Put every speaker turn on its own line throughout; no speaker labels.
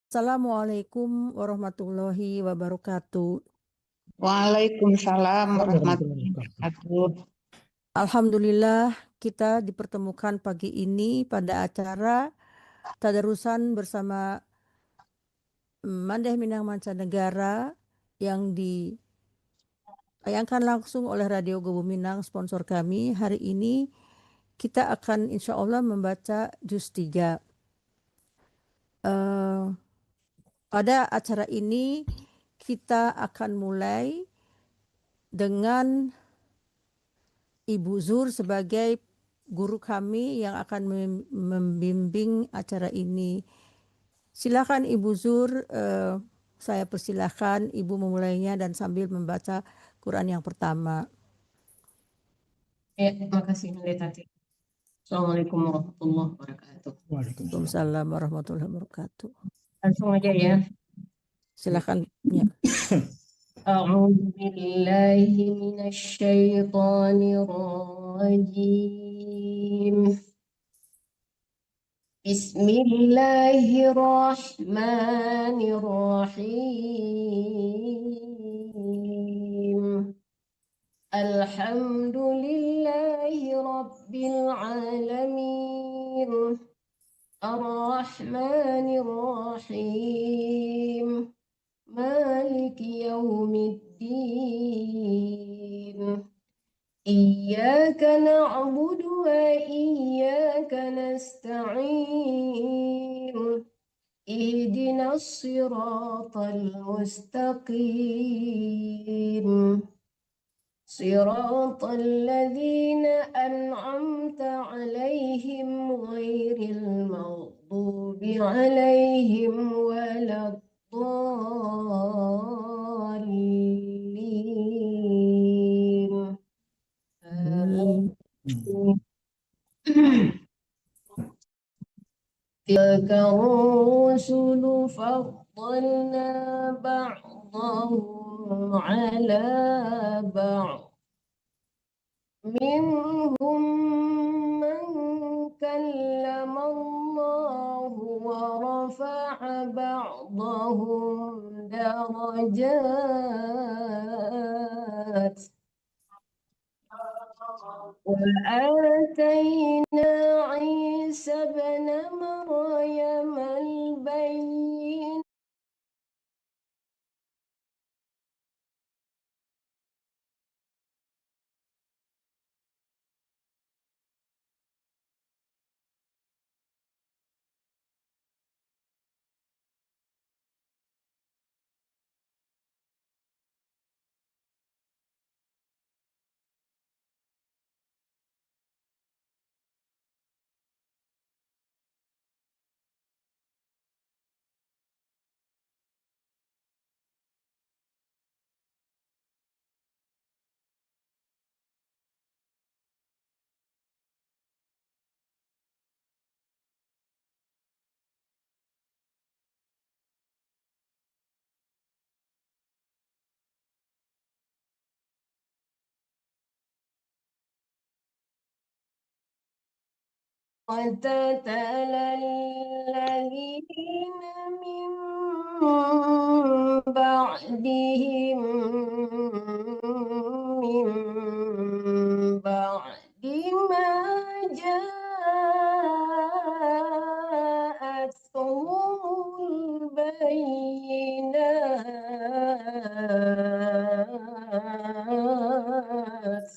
Assalamualaikum warahmatullahi wabarakatuh.
Waalaikumsalam warahmatullahi wabarakatuh.
Alhamdulillah kita dipertemukan pagi ini pada acara tadarusan bersama Mandeh Minang Mancanegara yang ditayangkan langsung oleh Radio Gobo Minang, sponsor kami. Hari ini kita akan insya Allah membaca juz 3. Pada acara ini kita akan mulai dengan Ibu Zur sebagai guru kami yang akan membimbing acara ini. Silakan Ibu Zur, saya persilahkan Ibu memulainya dan sambil membaca Quran yang pertama.
Ya, terima kasih Tati. Assalamualaikum warahmatullahi wabarakatuh.
Waalaikumsalam warahmatullahi wabarakatuh.
Langsung aja ya.
Silakan. Ya.
A'udzu billahi minasy syaithanir rajim. Bismillahirrahmanirrahim. Alhamdulillahi rabbil alamin. Ar-Rahmanir Rahim. Maliki yaumiddin. Iyyaka na'budu wa iyyaka nasta'in. Ihdinas siratal mustaqim. Siratal ladzina an'amta 'alaihim ghairil maghdubi 'alaihim waladdallin. Tilka rusulu faddalna ba'dahum 'ala ba'd. Minhum man kallama Allah wa rafa'a ba'dahum darajat. وآتينا عيسى ابن مريم البينات وتتلى الذين من بعدهم من بعد ما جاءتهم البينات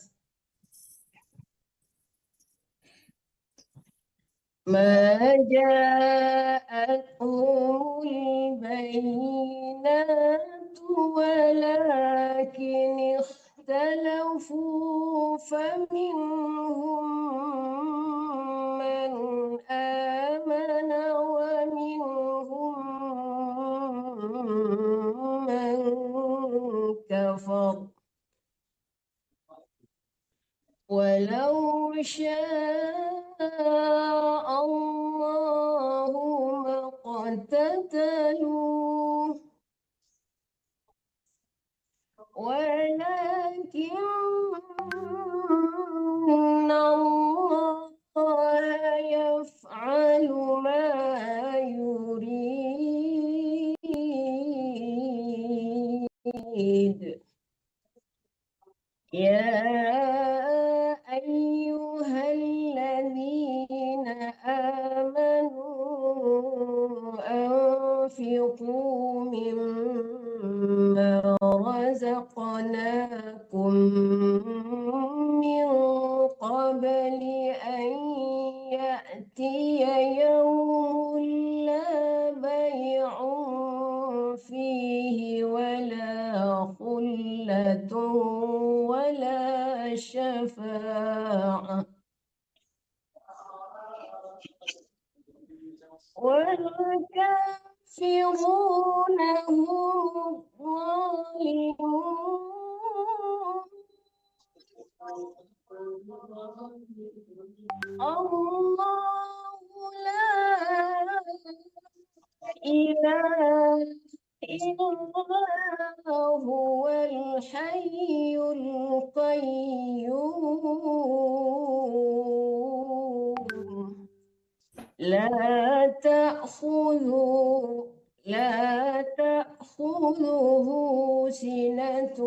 ما جاءتهم البينات ولكن اختلفوا فمنهم من آمن ومنهم من كفر ولو شاء الله ما اقتتلوا ولكن الله يفعل ما يريد. بعيد يا أيها الذين آمنوا أنفقوا مما رزقناكم من قبل أن يأتي يوم لا بيع فيه ولا خلة ولا شفاعة والكافرون هم الظالمون الله لا إله إلا هو الحي القيوم لا تأخذه سنة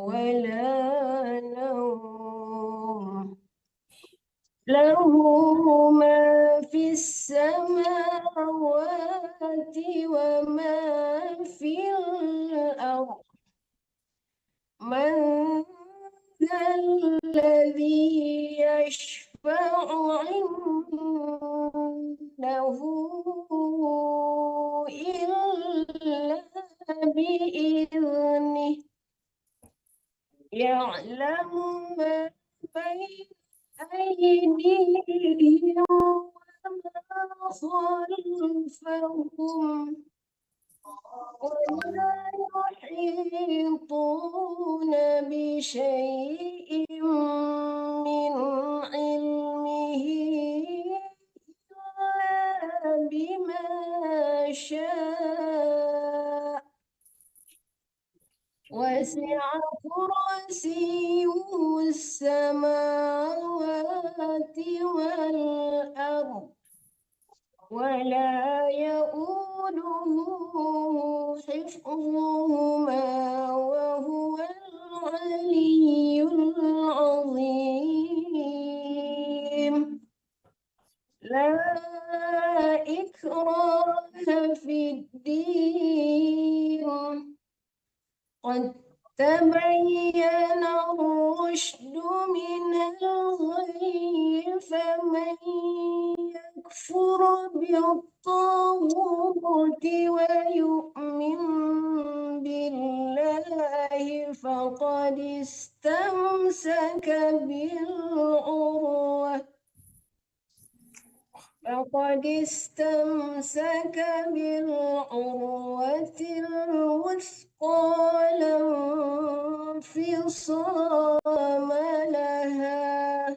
ولا نوم له ما في السماوات وما في الأرض من ذا الذي يشفع عنده إلا بإذنه يعلم ما بين أيديهم وما خلفهم ولا يحيطون بشيء من علمه إلا بما شاء وسع كرسيه السماوات والأرض ولا يؤوده حفظهما وهو العلي العظيم لا إكراه في الدين قد تبين الرشد من الغي فمن يكفر بالطاغوت ويؤمن بالله فقد استمسك بالعروة الوثقى لا انفصام لها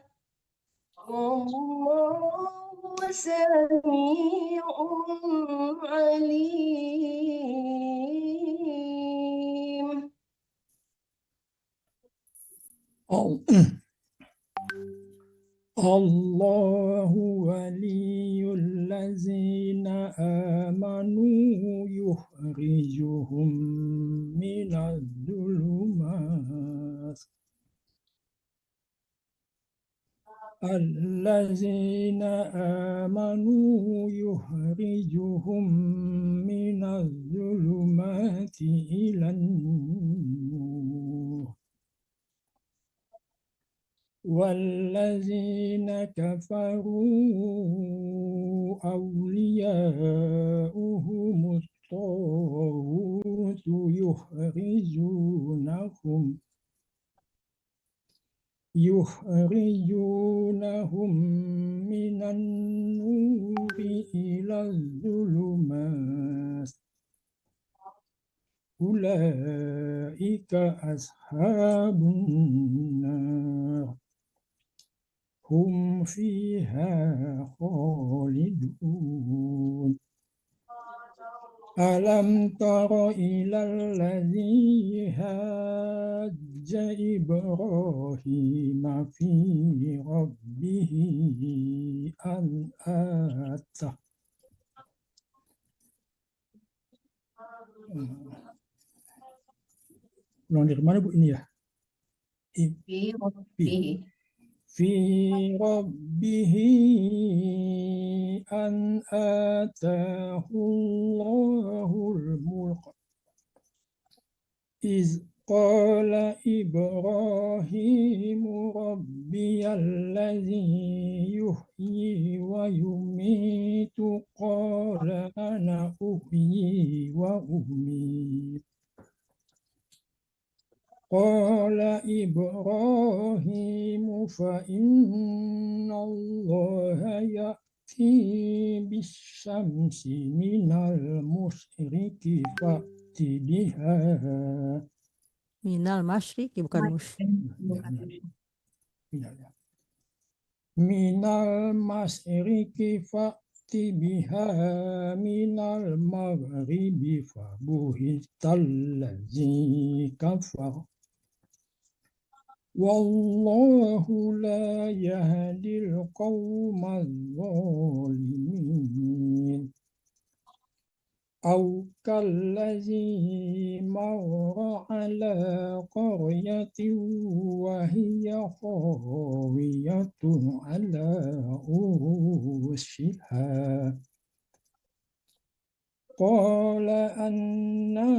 والله سميع عليم.
الله ولي الذين آمنوا يخرجهم من الظلمات الذين آمنوا يخرجهم من الظلمات إلى النور والذين كفروا أولياؤهم الطاغوت يخرجونهم من النور إلى الظلمات أولئك أصحاب النار هم فيها خالدون ألم تر إلى الذي حاج إبراهيم في ربه أن Ulang dari mana Bu ini ya?
Fi rabbihi.
في ربه أن آتاه الله الملك إذ قال إبراهيم ربي الذي يحيي ويميت قال أنا أحيي وأميت قال إبراهيم فإن الله يأتي بالشمس من المشرق فأت بها
Minal masyriqi bukan
من المشرق فأت بها من المغرب فبهت الذي كفر والله لا يهدي القوم الظالمين أو كالذي مر على قرية وهي خاوية على عروشها قال أنى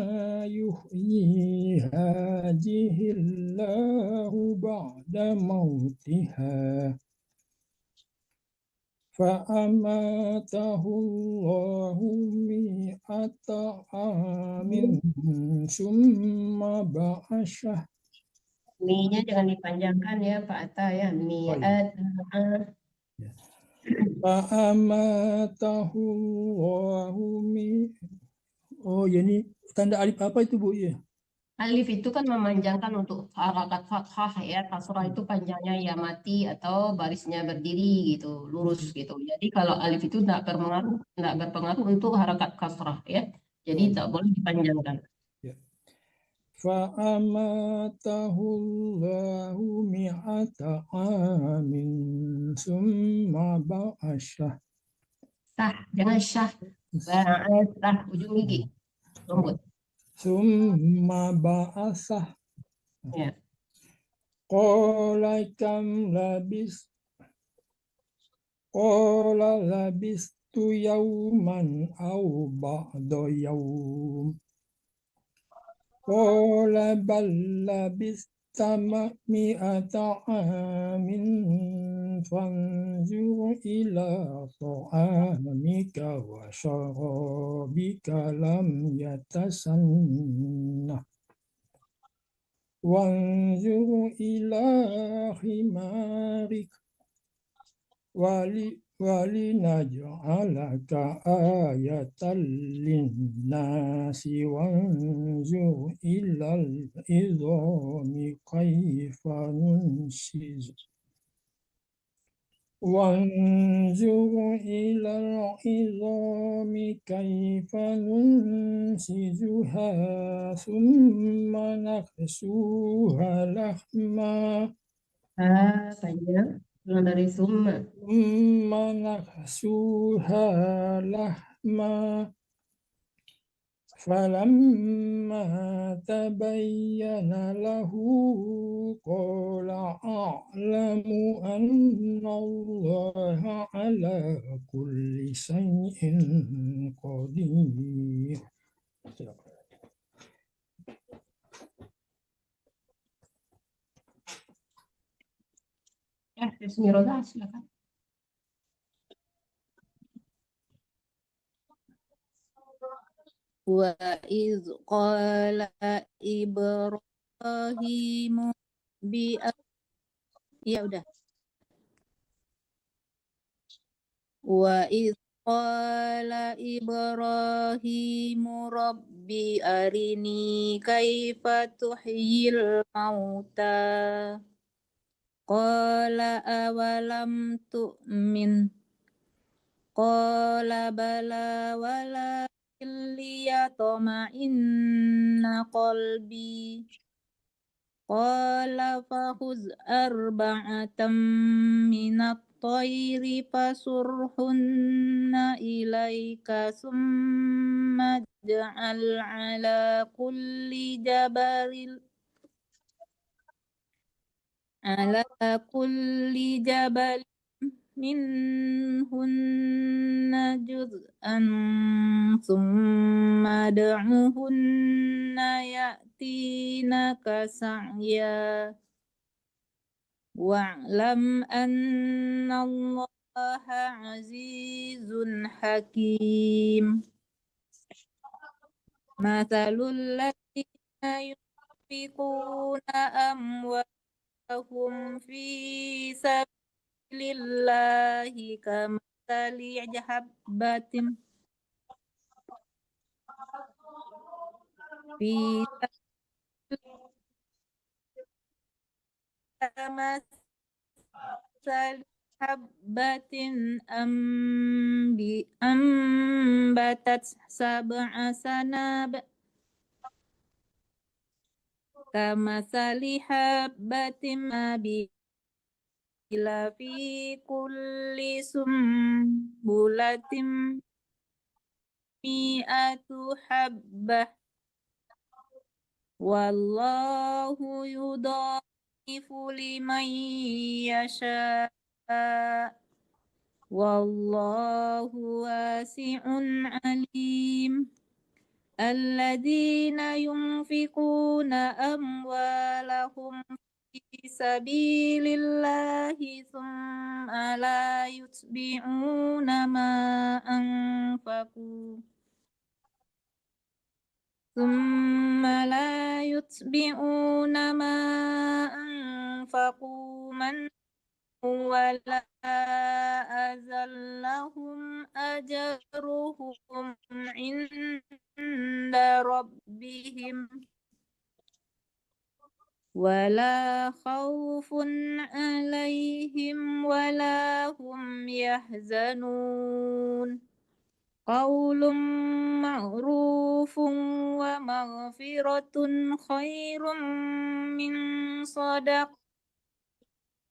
يحيي هذه الله بعد موتها فأماته الله 100 عام ثم بعثه.
Mi-nya jangan dipanjangkan ya Pak Atta ya. Mi'at.
فأماته الله Oh ya, ini tanda alif apa itu Bu ya?
Alif itu kan memanjangkan untuk harakat fathah ya. Kasrah itu panjangnya ya mati atau barisnya berdiri gitu, lurus gitu. Jadi kalau alif itu tidak berpengaruh untuk harakat kasrah ya. Jadi tak boleh dipanjangkan.
فأماته الله 100 عام ثم بعثه.
Sah, jangan syah. Sah, ujung gigi. Lembut.
ثم بعثه.
Ya.
قال كم لبثت قال لبثت يوما أو بعض يوم قال بل لبثت 100 عام فانظر إلى طعامك وشرابك لم يتسنه وانظر إلى حمارك ولنجعلك آية للناس وانظر إلى العظام كيف ننشزها وانظر إلى العظام كيف ننشزها ثم نكسوها لحما
Panjang. Ulang dari summa.
ثم نكسوها لحما فلما تبين له قال أعلم أن الله على كل شيء قدير.
Ya, Bismillah, silakan.
Wa iz qala Ibrahimu ya udah. Wa iz qala Ibrahimu rabbi arini kaifa tuhyil mauta qala awalam tu'min qala bala walakin liyatma'inna qalbi qala fakhuz arba'atan minat tayri fasurhunna ilaika summa ja'al ala kulli jabalin على كل جبل منهن جزءا ثم ادعهن يأتينك سعيا واعلم أن الله عزيز حكيم مثل الذين ينفقون أموالهم في سبيل الله كمثل حبة في كمثل حبة أنبتت 7 سنابل كمثل حبة نبيلة في كل سنبلة 100 حبة والله يضاعف لمن يشاء والله واسع عليم الذين ينفقون أموالهم في سبيل الله ثم لا يتبعون ما أنفقوا من ولا أذى لهم أجرهم عند ربهم ولا خوف عليهم ولا هم يحزنون قول معروف ومغفرة خير من صدقة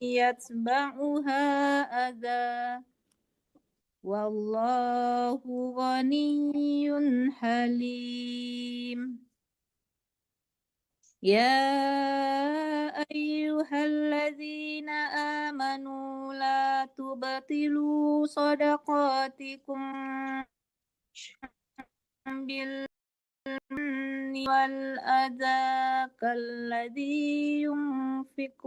يتبعها أذى والله غني حليم يا أيها الذين آمنوا لا تبطلوا صدقاتكم بالمن والأذى كالذي ينفق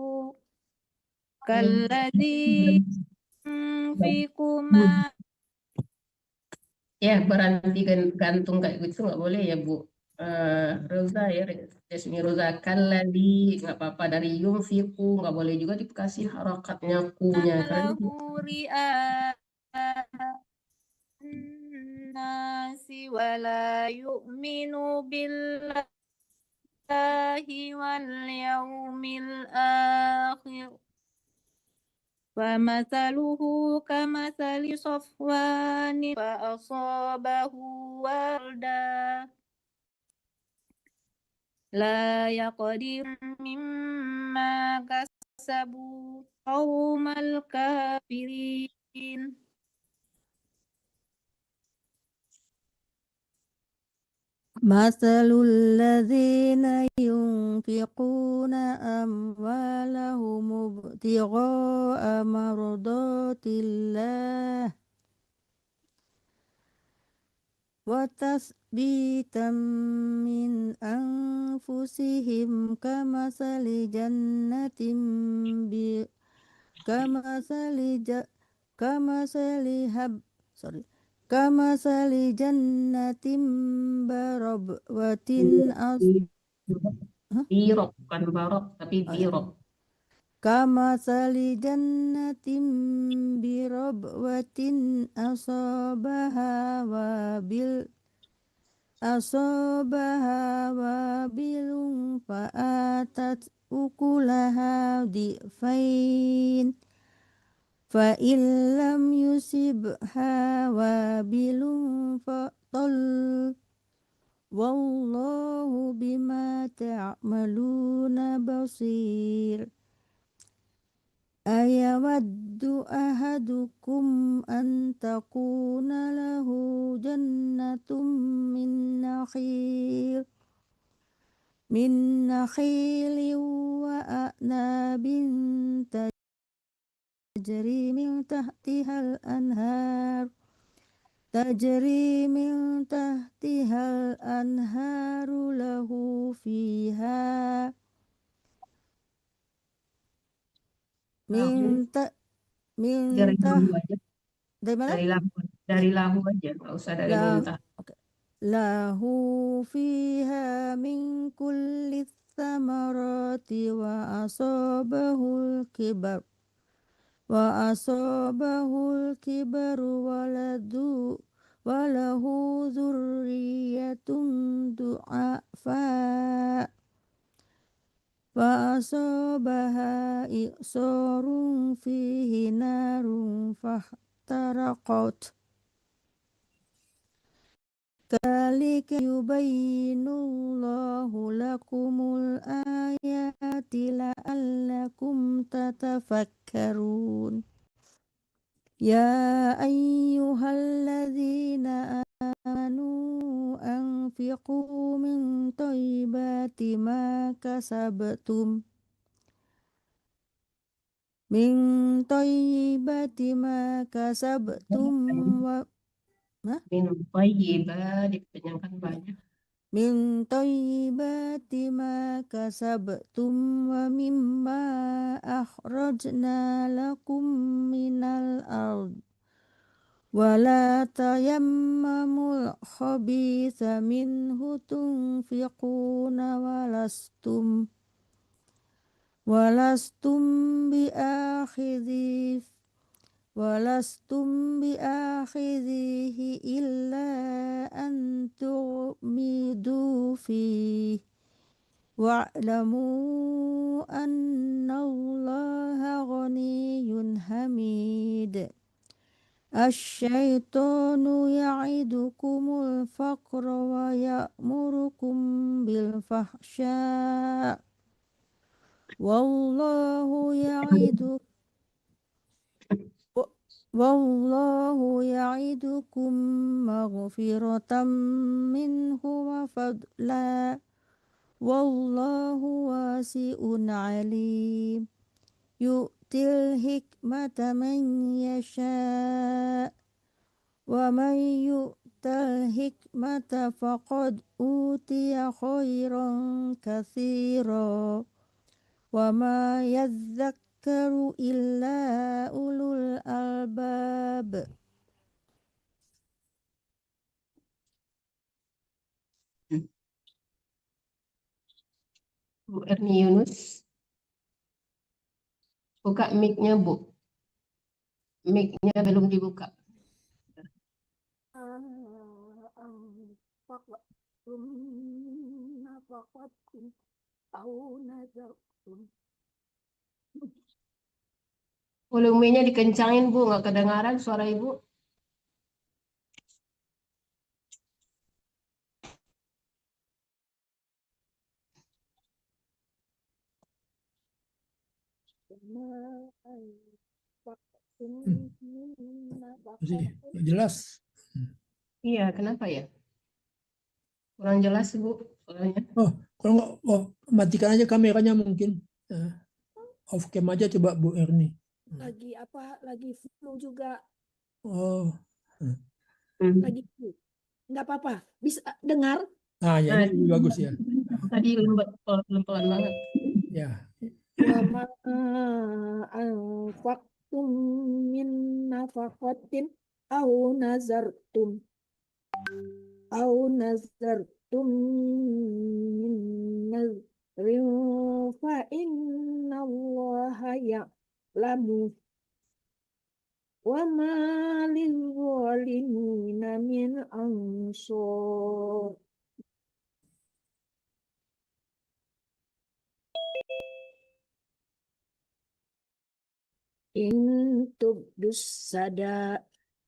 ما
Ya, berhenti gantung kayak gitu nggak boleh ya, Bu. Roza ya, Resmi Roza Kaladi, nggak apa-apa. Dari Yumfiku, nggak boleh juga dikasih harakatnya kunya. Karena
له الناس ولا يؤمن بالله واليوم الآخر فمثله كمثل صفوان فأصابه وردا لا يقدر مما كسبوا قوم الكافرين
مثل الذين ينفقون أموالهم ابتغاء مرضات الله وتثبيتا من أنفسهم كمثل جنة كمثل جنة بربوة
birok, bukan barok, tapi
Oh, ya.
birok.
كمثل جنة بربوة أصابها وابل فآتت أكلها ضعفين فإن لم يصبها وابل فطل والله بما تعملون بصير أيود أحدكم أن تكون له جنة من نخيل من نخيل وأعناب تجري من تحتها الأنهار له فيها
Lahu,
من ت- من
dari lahu
تحت
aja.
dari mana?
Dari lahu aja, nggak usah dari
له
muntah.
له فيها من كل الثمرات وأصابه الكبر وله ذرية ضعفاء فأصابها إعصار فيه نار فاحترقت كذلك يبين الله لكم الآيات لعلكم تتفكرون يا أيها الذين آمنوا أنفقوا من طيبات ما كسبتم
Minum thayyibah, dikenyangkan banyak.
من طيبات ما كسبتم ومما أخرجنا لكم من الأرض ولا تيمموا الخبيث منه تنفقون ولستم بآخذيه إلا أن تغمضوا فيه واعلموا أن الله غني حميد الشيطان يعدكم الفقر ويأمركم بالفحشاء والله يعدكم مغفرة منه وفضلا والله واسع عليم يؤتي الحكمة من يشاء ومن يؤت الحكمة فقد أوتي خيرا كثيرا وما يذكر إلا أولو الألباب
Bu Erni Yunus, buka mic-nya Bu. Mic-nya belum dibuka. Volumenya dikencangin Bu, nggak kedengaran suara Ibu.
Masih nggak jelas.
Iya, kenapa ya? Kurang jelas Bu, soalnya.
Kalau nggak, matikan aja kameranya mungkin. Off cam aja coba Bu Erni.
Lagi flu juga,
Oh,
lagi flu. Nggak apa-apa, bisa dengar?
ya ini lebih bagus ya.
Tadi pelan-pelan banget.
Ya,
Wa ma anfaqtum min nafaqatin aw nazartum min nazrin fa innallaha ya'lamu wa ma lizzalimina min ansar.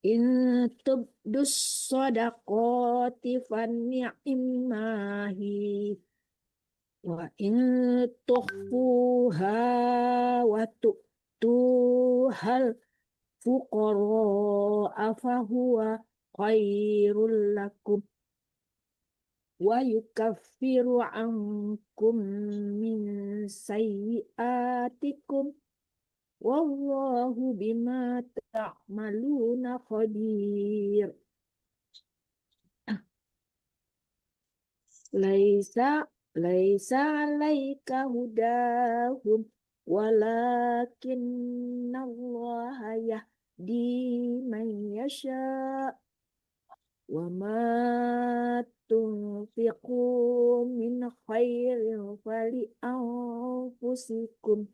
In tubdus sadaqati fani'mahi wa in tukhfuha wa tu'tuhal fuqara fahuwa khairul lakum wa yukaffiru ankum min sayyi'atikum wallahu bima ta'maluna khabir. Laisa alaika hudahum walakinnallaha yahdi man yasha wa ma tunfiqu min khairin fali anfusikum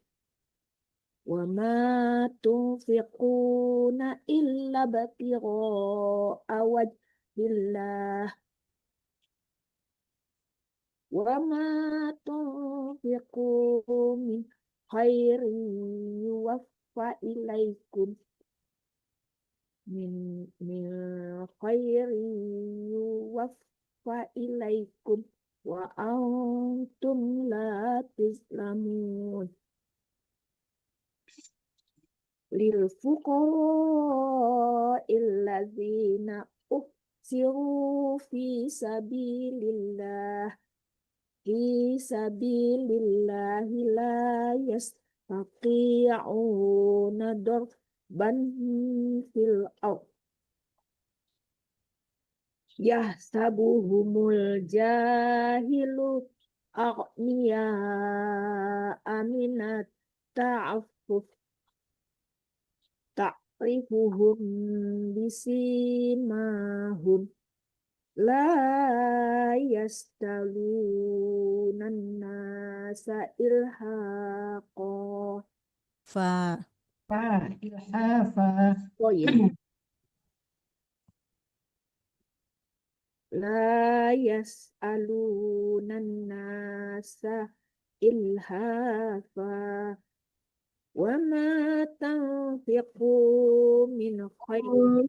wa ma tunfiquna illa batigha'a wajhillah wa ma tunfiqu min khairin yuwaffa ilaikum min khairin yuwaffa ilaikum wa antum la tuzlamun. Lil fuqara illazina uhsiru fi sabilillahi la yastati'una darban fil ardh yahsabuhumul jahilu aghniya'a minat ta'affuf ta'rifuhum bisimahum la yastalunan nasa ilhaqa.
Fa.
Ilhafa.
Oh ya. La yas'alunan nasa ilhafa wa ma tanfiqu min khairin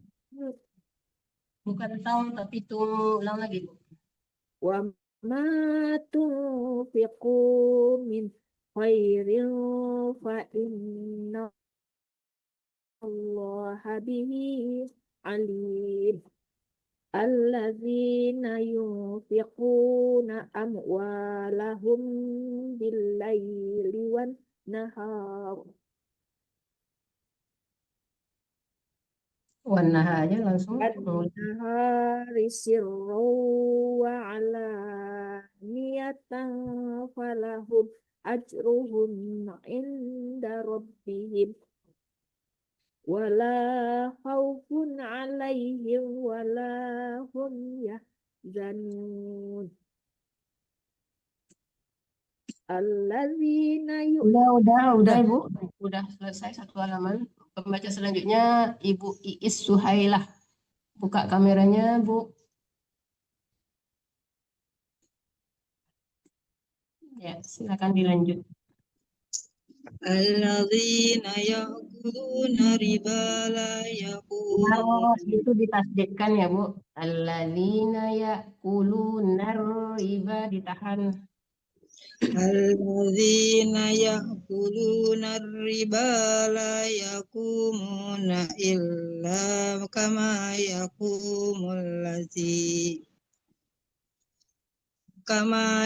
Bukan tahun tapi tunggu ulang lagi Bu.
wa ma tunfiqu min khairin fa inna Allaha bihi alim. Alladzina yunfiquna amwalahum bil-laili wan nahar
Warna aja langsung.
wan-nahari sirran wa alaniyatan falahum ajruhum inda rabbihim wala khaufun alaihim wala hum yahzanun. Alladzina
Udah Ibu. Udah selesai satu halaman. Pembaca selanjutnya Ibu Iis Suhailah. Buka kameranya Bu. Ya, silakan dilanjut.
Alladzina ya'kuluna riba la yaqumuna
Itu ditasdidkan ya Bu. Alladzina ya'kuluna riba ditahan.
Alladzina ya'kuluna riba la yaqumuna illa kama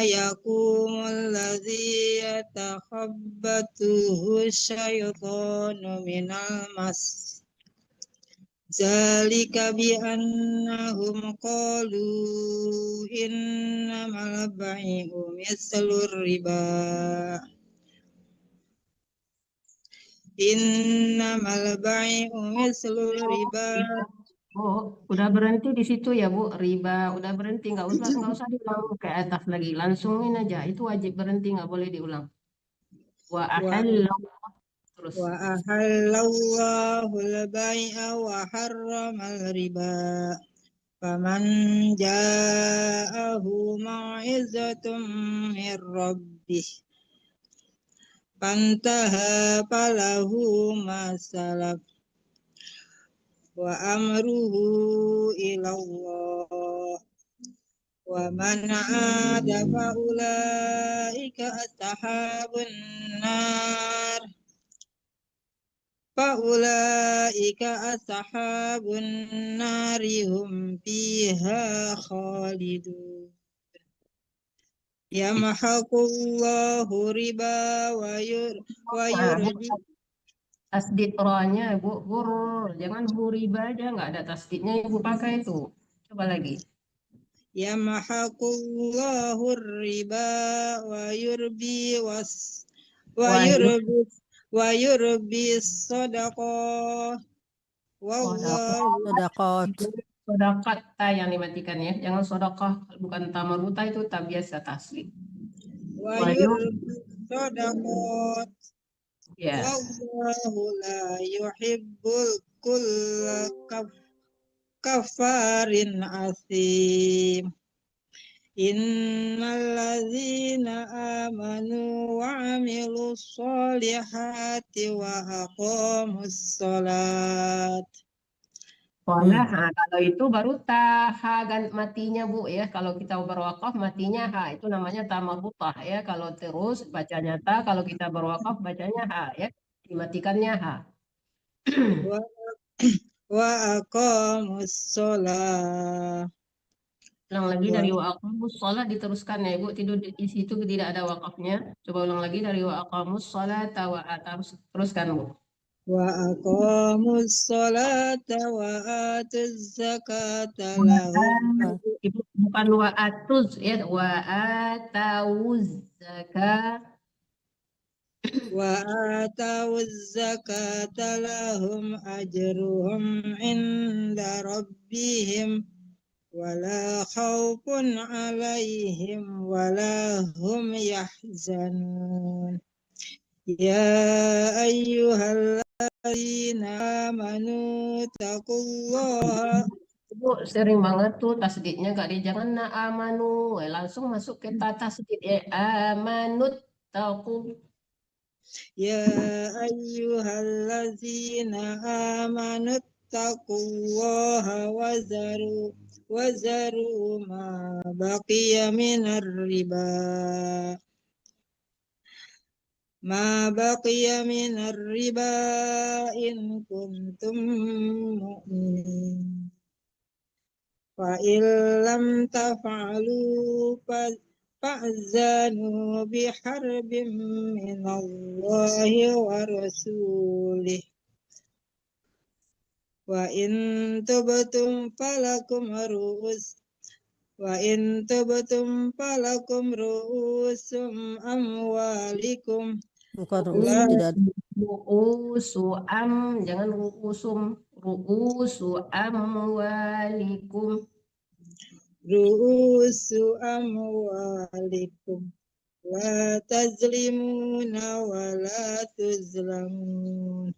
yaqumul ladzi yatakhabbatuhu syaitanu minal mas. Zalika bi annahum qalu innamal bai'u mislur riba. Innamal bai'u mislur riba.
Bu, udah berhenti di situ ya Bu. Riba udah berhenti, nggak usah diulang ke atas lagi. Langsungin aja. Itu wajib berhenti, nggak boleh diulang. Wa ahallahu terus.
Wa ahallallahu al-bai'a wa harramal riba. Faman ja'ahu mau'izatum min rabbih fantaha falahu ma salaf wa amruhu ilallah wa man 'ada fa ulaika ashabun nar Faulaika ashabun nari hum fiha khalidun. yamhaqullahu riba wa
Nah,
yurbi.
tasdid rohnya Ibu, jangan huriba aja, nggak ada tasdidnya Ibu pakai itu. Coba lagi.
Yamhaqullahu riba wa yurbi wa yurbi sadaqah. Wallahu
Sodakot.
Sodakat ta yang dimatikan ya. Jangan sodakah, bukan tamaruta itu tak biasa tasdid.
wa
Wa
yurbi sadaqah.
Ya.
Wallahu la yuhibbul kulla kafarin asim. Innalladzina amanu wa amilus solihati wa aqamus sholat.
Kalau itu baru taha matinya Bu ya. Kalau kita berwakaf matinya ha, itu namanya tamarutah ya. Kalau terus bacanya ta, kalau kita berwakaf bacanya ha ya. Dimatikannya ha.
Wa aqamus sholat.
Ulang lagi dari wa aqamus sholat diteruskan ya Ibu. Di situ tidak ada wakafnya. Coba ulang lagi dari wa aqamus sholat teruskan Bu.
Wa aqamus sholata wa atuz zakata lahum.
Ibu bukan wa atuz ya, wa atawuz zakat.
Wa atawuz zakata lahum ajruhum inda rabbihim wala khawfun alaihim wala hum yahzanun. Ya ayyuhalladzina amanu taqullaha.
Ibu sering banget tuh tasdidnya gak di jangan na amanu, langsung masuk ke tasdid ya amanut taqu.
Ya ayyuhalladzina amanu taqullaha wazaru ma baqiya minar riba. Ma baqiya minar riba in kuntum mu'minin. Fa illam taf'alu fa'zanu biharbin minallahi wa rasulih. Wa in tubtum falakum ru'usum amwalikum.
Bukan ru'us, tidak ada.
Ru'usu jangan ru'usu amwalikum.
Ru'usu amwalikum la tazlimuna wa la tuzlamun.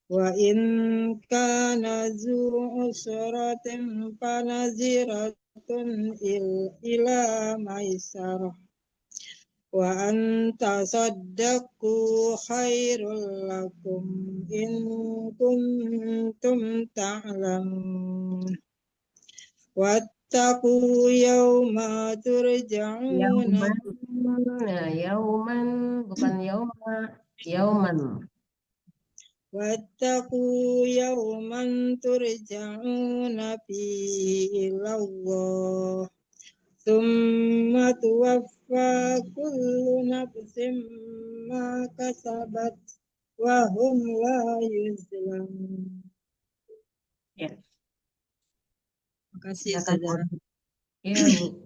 Wa in kana zu usratin fanaziratun ila maisarah. Wa anta saddaqu khairul lakum in kuntum ta'lamun. Wattaqu yawma turja'una.
Yauman bukan yauma, yauman.
Wattaqu yawman turja'una fihi ilallah. Tsumma tuwaffa kullu nafsin ma kasabat wa hum la yuzlamun.
Ya.
Makasih
Silakan,
saudara.
Iya, Bu.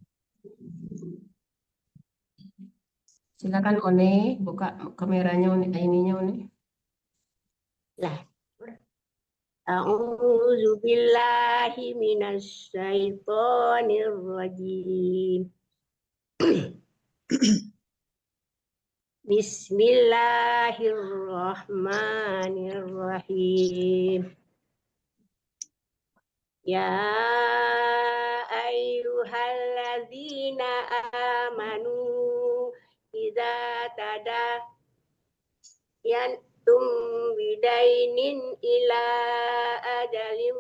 Silakan One, buka kameranya ininya One.
Lah. A'udzu billahi minasy syaithanir rajim. Bismillahirrahmanirrahim. Ya ayyuhalladzina amanu idza tadayantum bidainin ila ajalim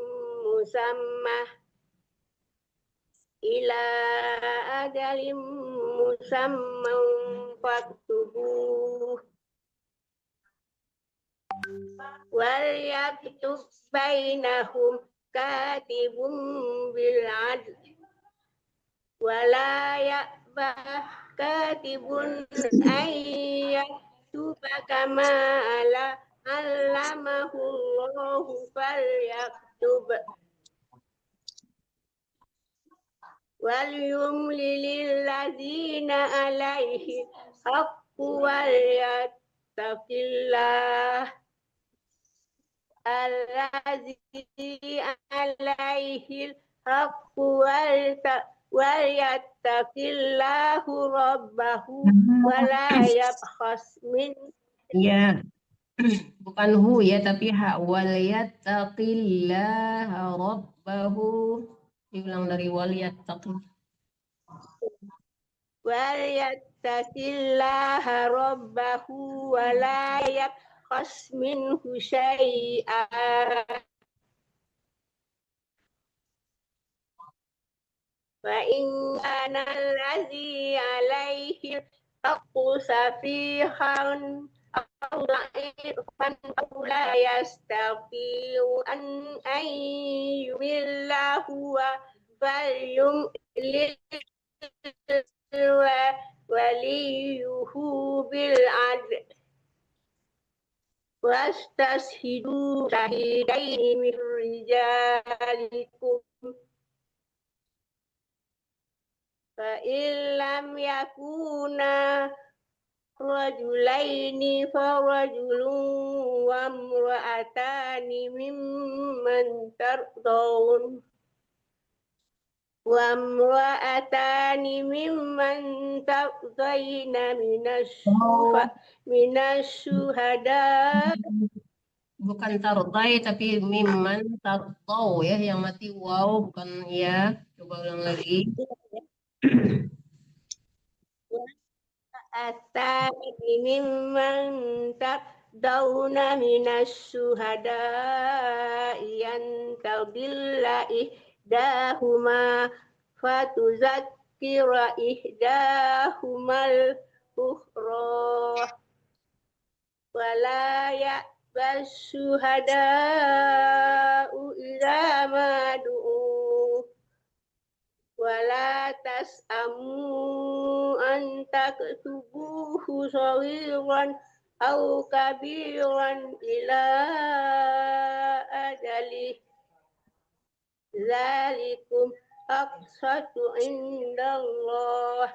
musamman faktubuh wal yaktub bainahum katibun bil adl wala ya'bah katibun an yaktuba kama allamahu Allahu falyaktub wal yumlil ladzina alaihi haqqu wal yattaqillah allazi alaihi haqqu wal yattaqillahu rabbahu wa la yabkhas min.
Ya, bukan hu ya, tapi ha. Wal yattaqillaha rabbahu. Diulang dari wal yattaqi.
Wal yattaqillaha rabbahu wa la yabkhas minhu syai'an. Wa in kana allazi alaihi haqqu safihan aw dha'ifan aw la yastati'u an yumillahu wa falyumlil waliyuhu bil adl wastashidu syahidaini min rijalikum fa illam yakuna rajulaini fa rajulun wa imra'atani mimman tardawun tardayna minasyuhada.
Bukan tardai tapi mimman tardau ya, yang mati waw bukan ya. Coba ulang lagi.
Atani mimman tardawna minasyuhada yan tadilla ihdahuma fatuzakkira ihdahumal ukhra wala ya'bas syuhada'u idza ma du'u wala tas'amu an taktubuhu saghiran aw kabiran ila ajalih zalikum aqsatu indallah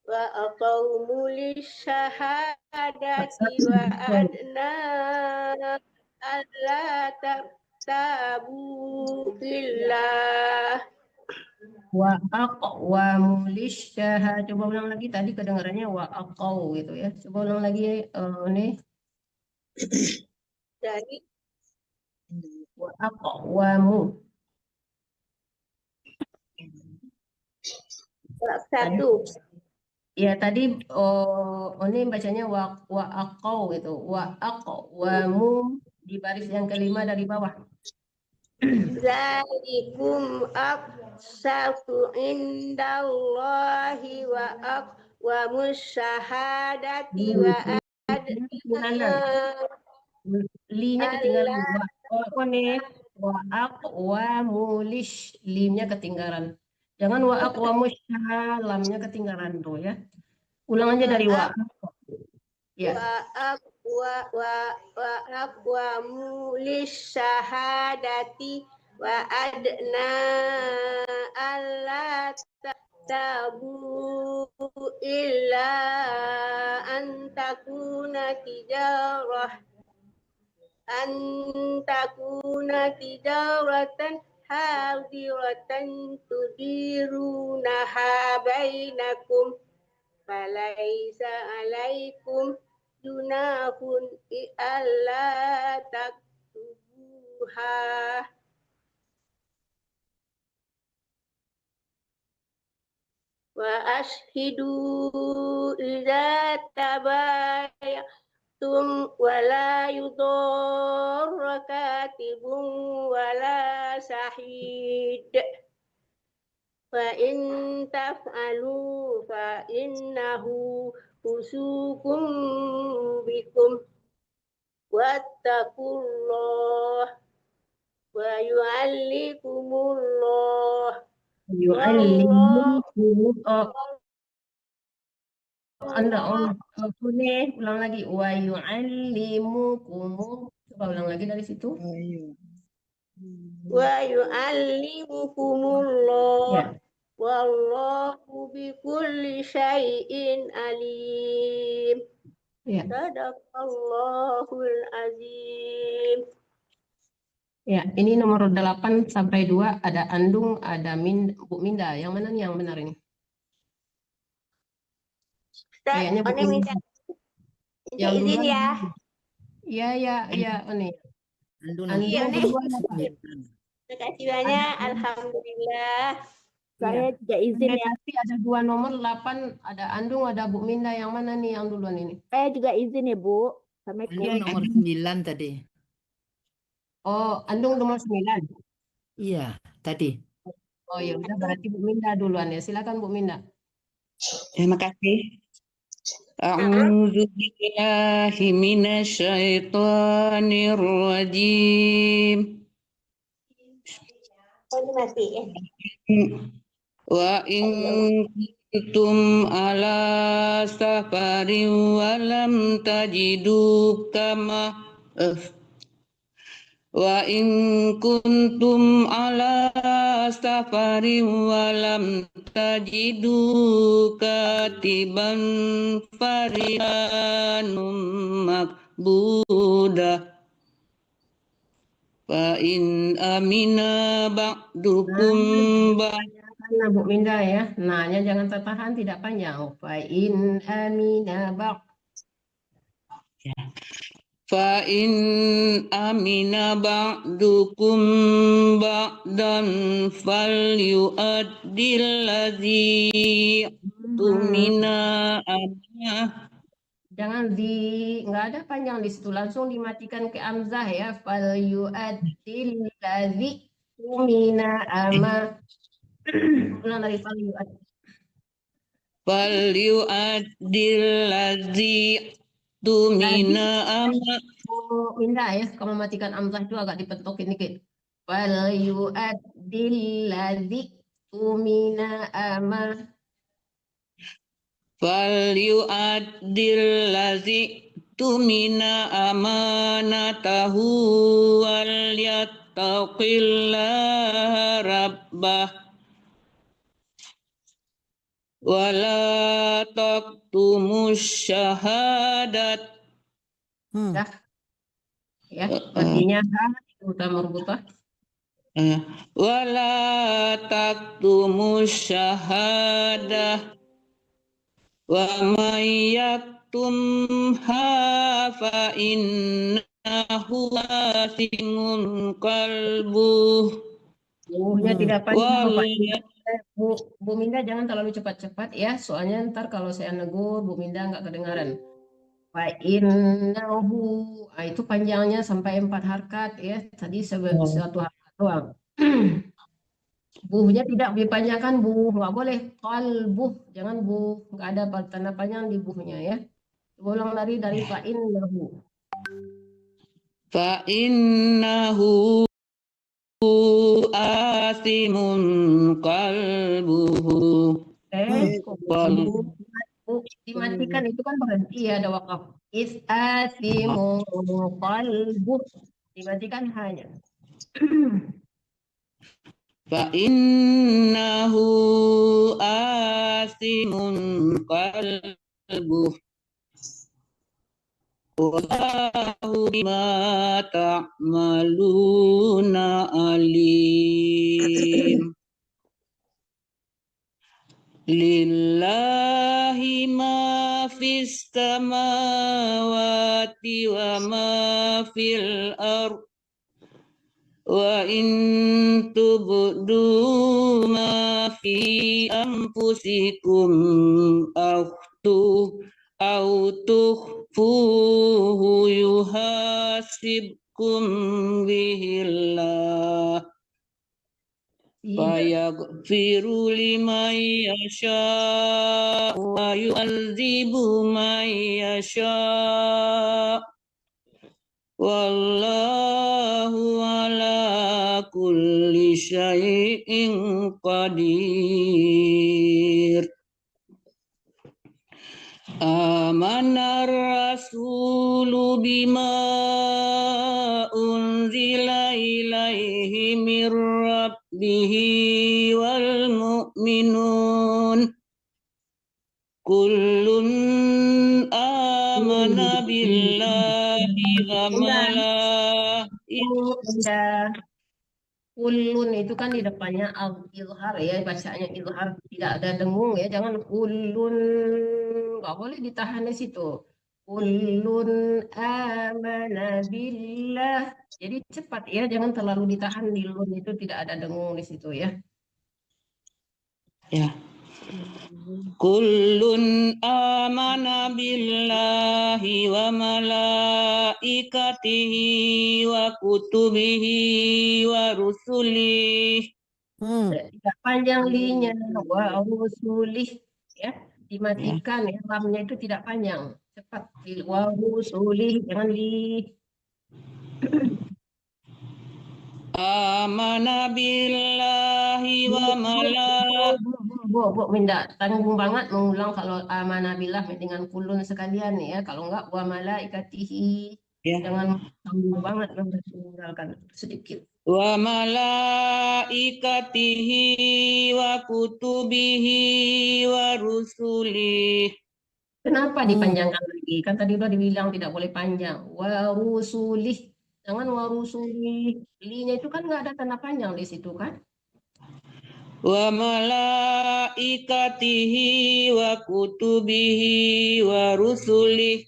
wa aqawmu lisyahadati wa adna alla tabu billah
Wa aqwamu lisyahad. Coba ulang lagi, tadi kedengarannya wa aqaw gitu ya. Coba ulang lagi nih.
dari
Wa aqwamu.
satu.
Ya tadi ini bacanya wa aqaw gitu. Wa aqwamu di baris yang kelima dari bawah.
Zalikum aqsatu indallahi wa aqwamus syahadati wa adna
Linya ketinggalan. Wa nih wa aqwamu lish, limnya ketinggalan. Jangan wa aqwamu syah, lamnya ketinggalan tuh ya. Ulang aja dari wa. Ya.
wa aqwamu lisyahadati wa adna alla tabu illa an takuna tijaratan hadiratan tudirunaha bainakum falaisa alaikum junahun alla taktubuha wa ashhidu idza tabayatum wa la yudorra katibun wa la shahid fa in taf'alu fa innahu fusukum bikum wattaqullah wa yu'allikumullah
Anda boleh ulang lagi. Wa yu'allimukumul. Coba ulang lagi dari situ.
Ayo.
Wa yu'allimukumullah.
Ya.
Wallahu bikulli syai'in alim.
Ya.
Sadaqallahul azim.
Ya, ini nomor 8 sampai 2 ada Andung, ada Bu Minda. Yang mana nih yang benar ini?
Ustaz,
Kayaknya Bu
Oni minta
Yang
izin
duluan.
ya.
Iya, Oni. Andung
Iya, Nek.
duluan apa?
Terima kasih banyak. Alhamdulillah. Saya juga izin ya.
Tapi ada 2 nomor 8, ada Andung, ada Bu Minda. Yang mana nih yang duluan ini?
Saya juga izin ya, Bu. Assalamualaikum.
Andung nomor 9 tadi.
Oh, Andung nomor 9.
Iya, tadi.
Oh ya udah, berarti Bu Minda duluan ya. Silakan Bu Minda.
Terima kasih. A'udzu billahi minasyaitonir rajim.
Oh, ini mati.
Wa in kuntum ala safarin wa lam tajidu kama wa in kuntum ala safarin wa lam tajidu katiban farihanum makbudah fa in amina ba'dukum
Karena Bu Minda ya. Nanya jangan tertahan, tidak panjang. Fa in amina ba'd.
fa in amina ba'dukum ba'dan falyu'addil ladzi tumina amanah.
Jangan nggak ada panjang di situ, langsung dimatikan ke amzah ya. Fal yu'addil ladzi tumina ama. Ulang dari fal yu'addil.
Falyu'addil ladzi tumina amanah.
Bu Minda ya, kamu matikan amzah itu agak dipentokin dikit. Fal yu'addil ladzi tumina ama.
Falyu'addil ladzi tumina amanatahu wal yattaqillaha rabbah wala taqtumus syahadat.
Ya, artinya utama merbutah.
Wala taqtumus syahadah wa may yaktumha fa innahu asimun qalbuh.
Buhnya tidak panjang Bapak. Bu Minda jangan terlalu cepat-cepat ya, soalnya ntar kalau saya negur Bu Minda nggak kedengaran. Fa innahu, itu panjangnya sampai 4 harkat ya. Tadi satu harkat doang. Buhnya tidak dipanjangkan buh, nggak boleh. Qalbuh, jangan buh, nggak ada tanda panjang di buhnya ya. Ulang dari fa innahu.
Fa innahu asimun qalbuhu.
Dimatikan itu kan berhenti ya, ada wakaf. Is asimun qalbuh. Dimatikan hanya.
Fa innahu asimun qalbuh. Wallahu bima ta'maluna alim. Lillahi ma fis samawati wa ma fil ardh wa in tubdu ma fi anfusikum aw tukhfuhu yuhasibkum bihillah fayaghfiru liman yasha wa yu'adzibu man yasha wallahu ala kulli syai'in qadir. Amanar rasulu bima unzila ilaihi mir rabbihi wal mu'minun kullun amana billahi wa malaikatihi.
Ulun itu kan di depannya izhar ya, bacanya izhar, tidak ada dengung ya, jangan ulun, nggak boleh ditahan di situ. Ulun amana billah, jadi cepat ya, jangan terlalu ditahan di lun itu, tidak ada dengung di situ ya.
Ya. Kullun amana billahi wa malaikatihi wa kutubihi wa rusulihi.
Tidak panjang linya, wa rusulih ya, dimatikan ya, lamnya itu tidak panjang, cepat. Wa rusulih, jangan li.
Amana billahi wa malaikatihi.
Bu, minta tanggung banget mengulang kalau amanah billah dengan kulun sekalian ya. Kalau enggak wa malaikatihi.
Ya.
Jangan tanggung banget mengulalkan sedikit.
Wa malaikatihi wa kutubihi wa rusulihi.
Kenapa dipanjangkan lagi? Kan tadi udah dibilang tidak boleh panjang. Wa rusulih. Jangan wa rusulih. Linya itu kan nggak ada tanda panjang di situ kan?
Wa malaikatihi wa kutubihi wa rusulihi.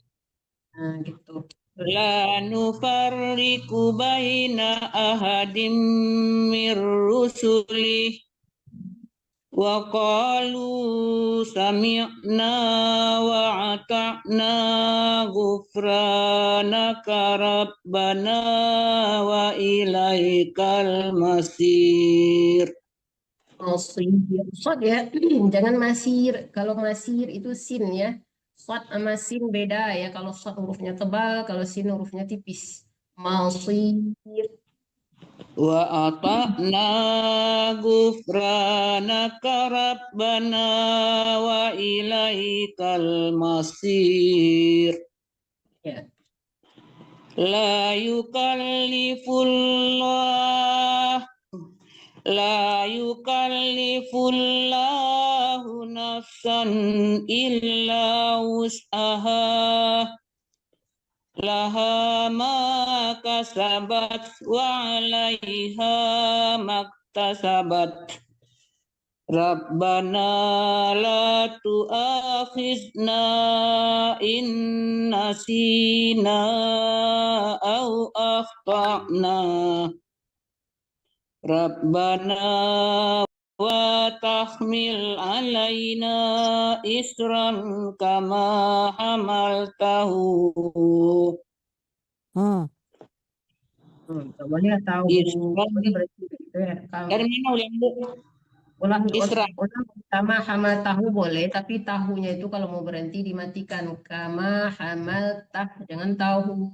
Nah, gitu.
La nufarriqu baina ahadim mir rusulihi wa qalu sami'na wa ata'na ghufranaka rabbana wa ilaikal masir.
Masir, sod ya, jangan masir. Kalau masir itu sin ya. Sod sama sin beda ya. Kalau sod hurufnya tebal, kalau sin hurufnya tipis. Masir.
Wa ata'na ghufranaka rabbana wa ilaikal masir.
Ya.
La yukallifullahu nafsan illa wus'aha laha ma kasabat wa 'alaiha maktasabat. Rabbana la tu'akhizna in nasina au akhtana. Rabbana wa tahmil alaina isran kama hamaltahu.
Boleh tahu. Boleh berarti gitu ya.
Dari mana ulang Isra?
Ulang kama hamal tahu boleh, tapi tahunya itu kalau mau berhenti dimatikan. Kama hamal tah, jangan tahu.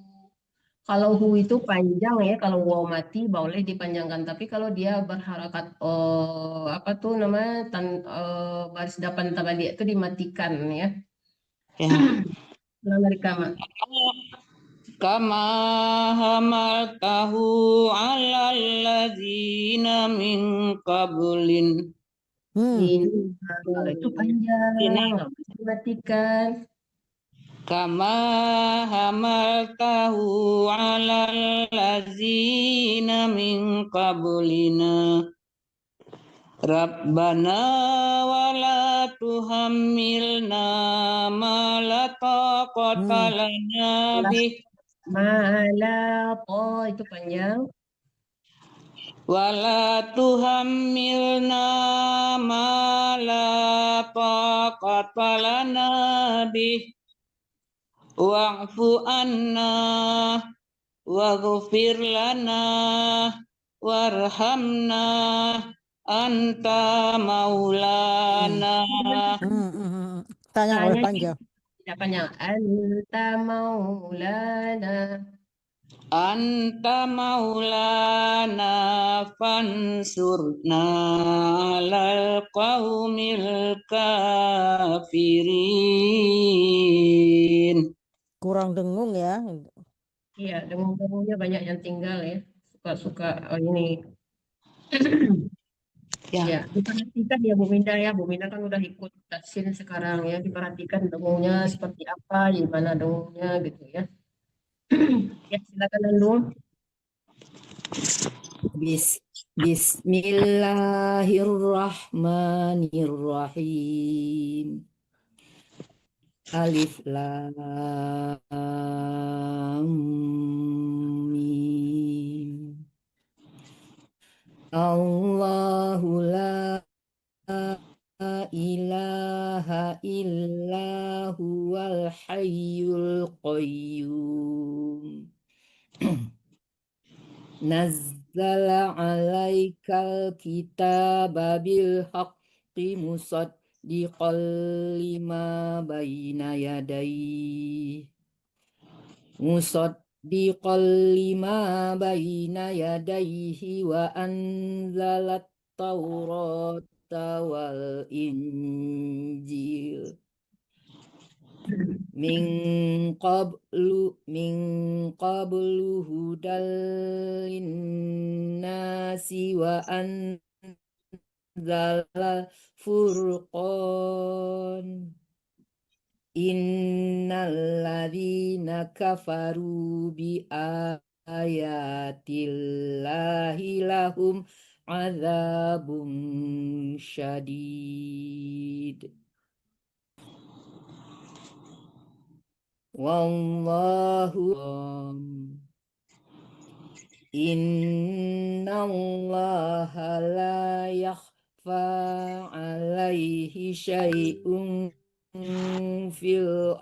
Kalau hu itu panjang ya, kalau waw mati boleh dipanjangkan. Tapi kalau dia berharakat apa tuh namanya baris depan tabali itu dimatikan ya.
Ya.
Ulang dari kama.
Kama hamaltahu 'alal ladzina min qablin.
Kalau itu panjang, nggak bisa dimatikan.
Kama hamaltahu 'alal ladzina min qablina. Rabbana wala tuhammilna ma la taqata lana bih.
Malato itu panjang.
Wala tuhammilna ma la taqata lana bih. Wa'fu anna waghfir lana warhamna anta maulana.
Tanya oleh panjang.
Tidak panjang. Anta maulana.
Anta maulana fansurna alal qaumil kafirin.
Kurang dengung ya.
Iya, dengung-dengungnya banyak yang tinggal ya. Suka-suka ini.
Ya.
Ya, diperhatikan ya Bu Minda ya. Bu Minda kan udah ikut tahsin sekarang ya. Diperhatikan dengungnya seperti apa, gimana dengungnya gitu ya. Ya, silakan Nandung.
Bismillahirrahmanirrahim. Alif lam mim. Allahu la ilaha illa huwal hayyul qayyum. Nazzala alaikal kitaba bil haqqi musaddiqal lima baina yadayhi wa anzalat taurata wal injil min qablu hudal linnasi wa anzalal furqan innal ladzina kafaru bi ayatillahi lahum adzabun syadid. Wallahu innallaha la yakhfa alaihi syai'un fil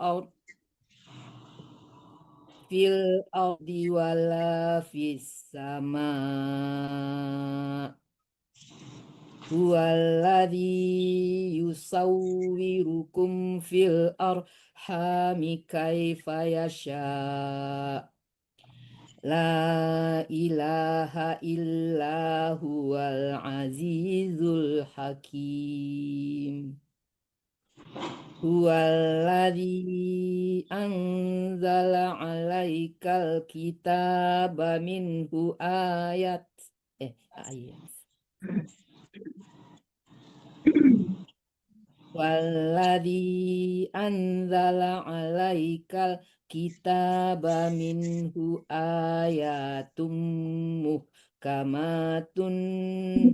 ardi wala fis sama. Huwaladzi yusawwirukum fil arhami kaifa yasha. La ilaha illa huwal azizul hakim. Huwaladzi anzala alaikal kitaba minhu ayat. Walladzi anzala alaikal kitaba minhu ayatum muhkamatun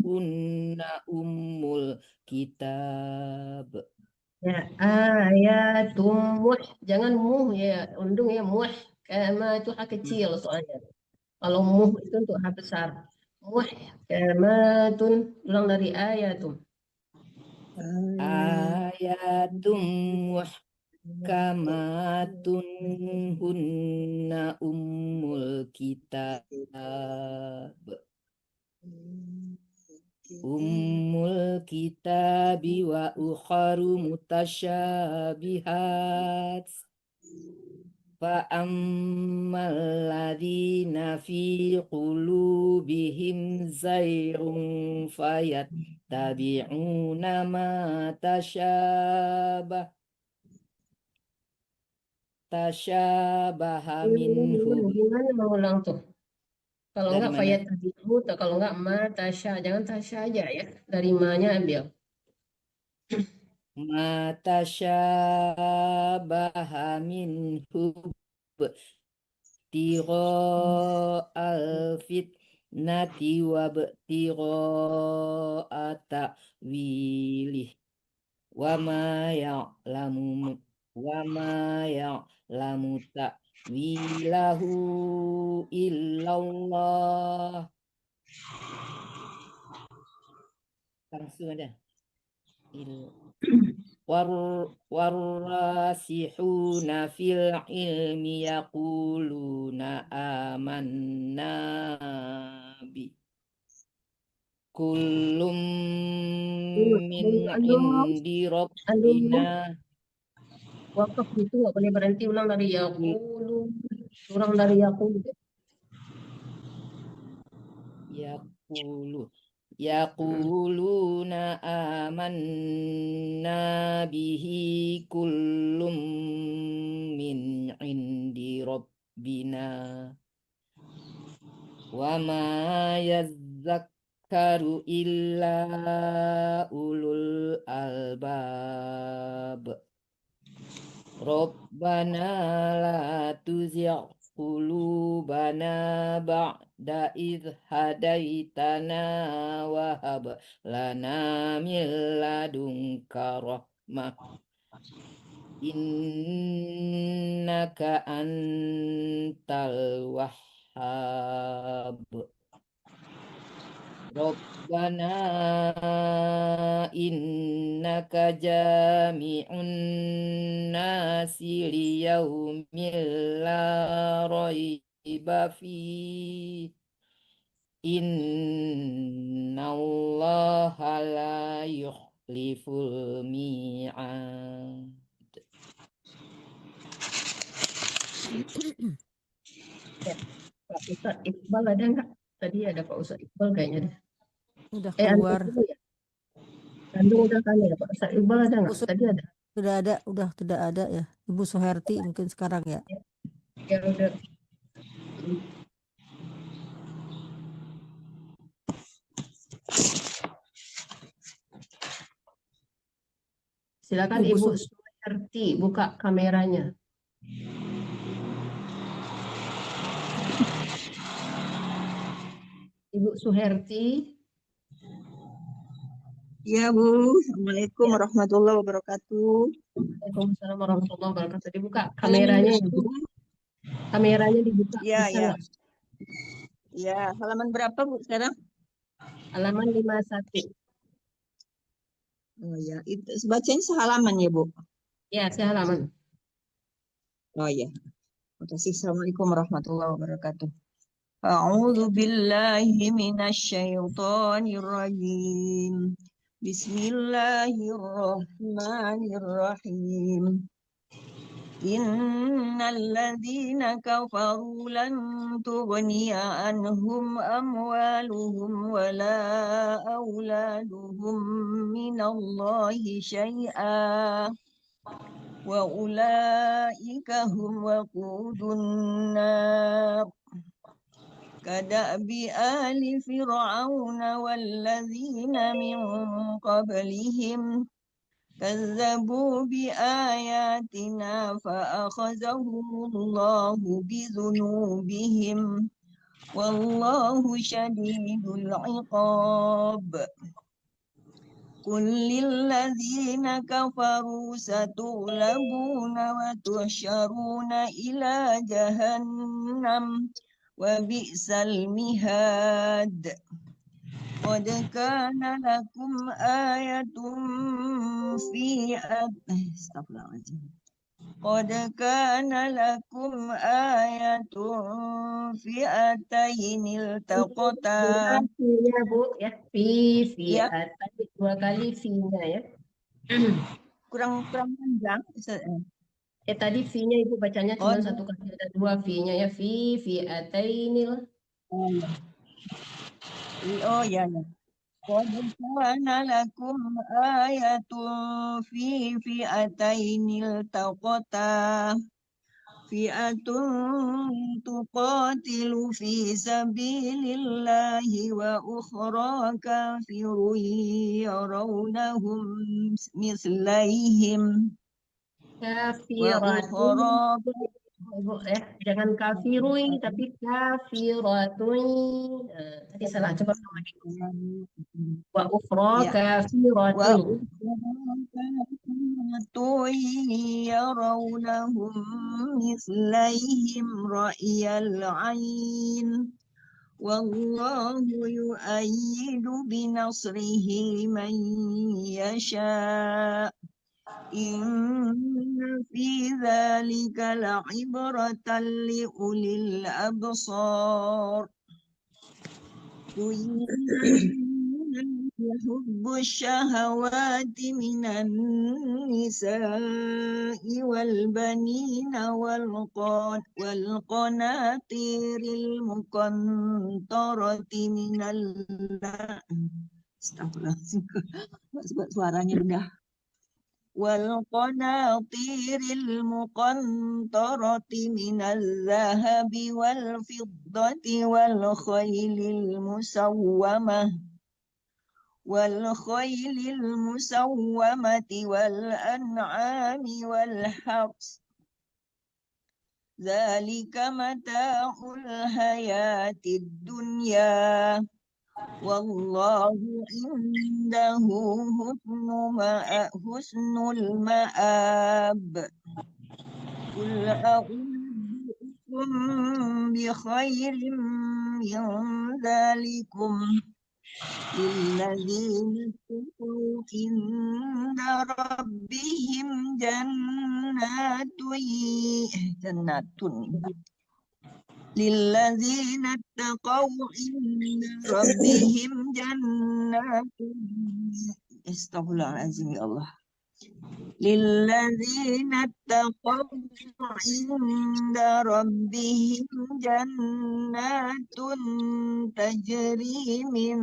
hunna ummul kitab.
Ya, ayatum muh, jangan muh ya, undung ya muh. Kama itu H kecil soalnya. Kalau muh itu untuk H besar. Muh, kamatun, ulang dari ayatum.
Ayatum muhkamatun hunna ummul kitab. Ummul kitabi wa ukharu mutasyabihat. Fa ammal ladzina fi qulubihim zayghun fayattabi'una ma tasyabaha minhu.
Gimana mau ulang tuh? Kalau
Dari
enggak
mana?
fayat tabi'u, kalau enggak ma tasya, jangan tasya aja ya. Dari ma-nya ambil.
Ma tasyabaha minhu btigha al-fitnati wa btigha ta'wilih wa ma ya'lamu ta'wilahu illallah. Langsung ada. Warasihuna fil ilmi yaquluna amanna bi kullum min indi rabbina.
Wakaf itu nggak boleh berhenti, ulang dari yaqulu. Ulang dari yaqulu.
Yaquluna amanna bihi kullum min indi rabbina wa ma yazzakkaru illa ulul albab. Rabbana la tuzigh qulubana ba'da idh hadaitana wa hab lana min ladunka rahmah innaka antal wahhab. Rabbana innaka jami'un nasi liyaumin la raiba fi innallaha la yukhliful mi'ad.
Pak Ustadz Iqbal ada nggak? Tadi ada Pak Ustadz Iqbal kayaknya deh.
Udah
Anda
keluar.
dulu ya? Anda udah kan ya Pak Ustadz Iqbal ada nggak?
Ustadz-
Tadi ada.
Udah tidak ada ya. Ibu Suherti mungkin sekarang ya.
Ya udah. Silakan
Ibu
Ibu Suherti buka kameranya. Ibu Suherti.
Ya Bu, Assalamualaikum warahmatullahi wabarakatuh.
Waalaikumsalam warahmatullahi wabarakatuh. Dibuka kameranya ya, Bu. Kameranya dibuka.
Ya,
bisa
ya.
nggak?
Ya, halaman berapa Bu sekarang?
Halaman 51.
Oh ya, itu bacanya sehalaman ya Bu.
Ya, saya halaman.
Oh ya. Terima kasih. Assalamualaikum warahmatullahi wabarakatuh. A'udzu billahi minasyaitonir rajim. Bismillahirrahmanirrahim. Innal ladzina kafaru lan tughniya anhum amwaluhum wala auladuhum minallahi syai'a wa ulaika hum waqudun nar kadabi ali fir'auna walladzina min qablihim كذبوا بآياتنا فأخذهم الله بذنوبهم والله شديد العقاب قل للذين كفروا ستغلبون وتحشرون إلى جهنم وبئس المهاد قد كان لكم آية في قد كان لكم آية فئتين التقتا.
Fi-nya Bu ya. Fi
Ya.
tadi 2 kali fi-nya ya.
Kurang panjang.
Tadi fi-nya Ibu bacanya cuma
Oh.
1 kali, ada 2 fi-nya ya. Fi'atainil.
Oh ya ya. قد كان لكم آية في فئتين التقتا فئة تقاتل في سبيل الله وأخرى كافر يرونهم مثليهم
Kafiratun. Ibu ya, jangan kafirui tapi kafiratun. Tadi salah, coba sama lagi. Wa ukhra
Ya.
kafiratun.
يرونهم مثليهم رأي العين والله يؤيد بنصره من يشاء إن في ذلك لعبرة لأولي الأبصار حب الشهوات من النساء والبنين والقناطير المقنطرة من Astagfirullahaladzim. Suaranya rendah. والقناطير المقنطرة من الذهب والفضة والخيل المسومة والأنعام والحرث ذلك متاع الحياة الدنيا والله عنده حسن المآب قل أنبئكم بخير من ذلكم للذين اتقوا عند ربهم للذين اتقوا عند ربهم جنات Astagfirullahaladzim ya Allah. للذين اتقوا عند ربهم جنات تجري من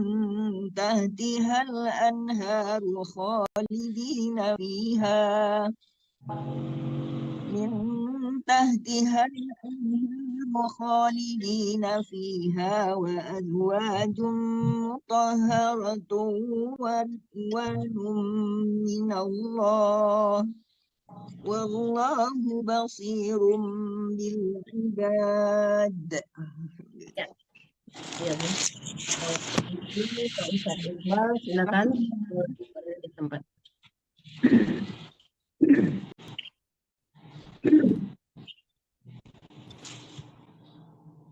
تحتها الأنهار خالدين فيها وأزواج مطهرة ورضوان من الله والله بصير بالعباد.
Ya, Bu. Ini Pak Ustadz Iqbal, silakan berada di tempat.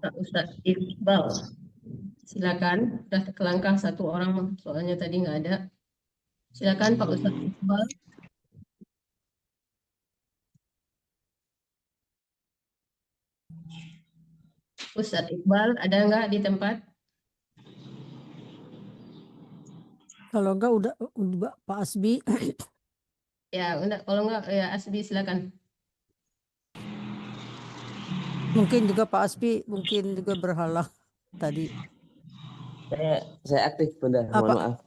Pak Ustadz Iqbal, silakan. Sudah kelangkah satu orang, soalnya tadi nggak ada. Silakan Pak Ustadz Iqbal. Ustadz Iqbal, ada nggak di tempat?
Kalau enggak udah Pak Asbi.
Ya, enggak, kalau nggak ya Asbi silakan.
Mungkin juga Pak Asbi mungkin juga berhalang tadi.
Saya aktif, Bunda.
Apa?
Mohon maaf.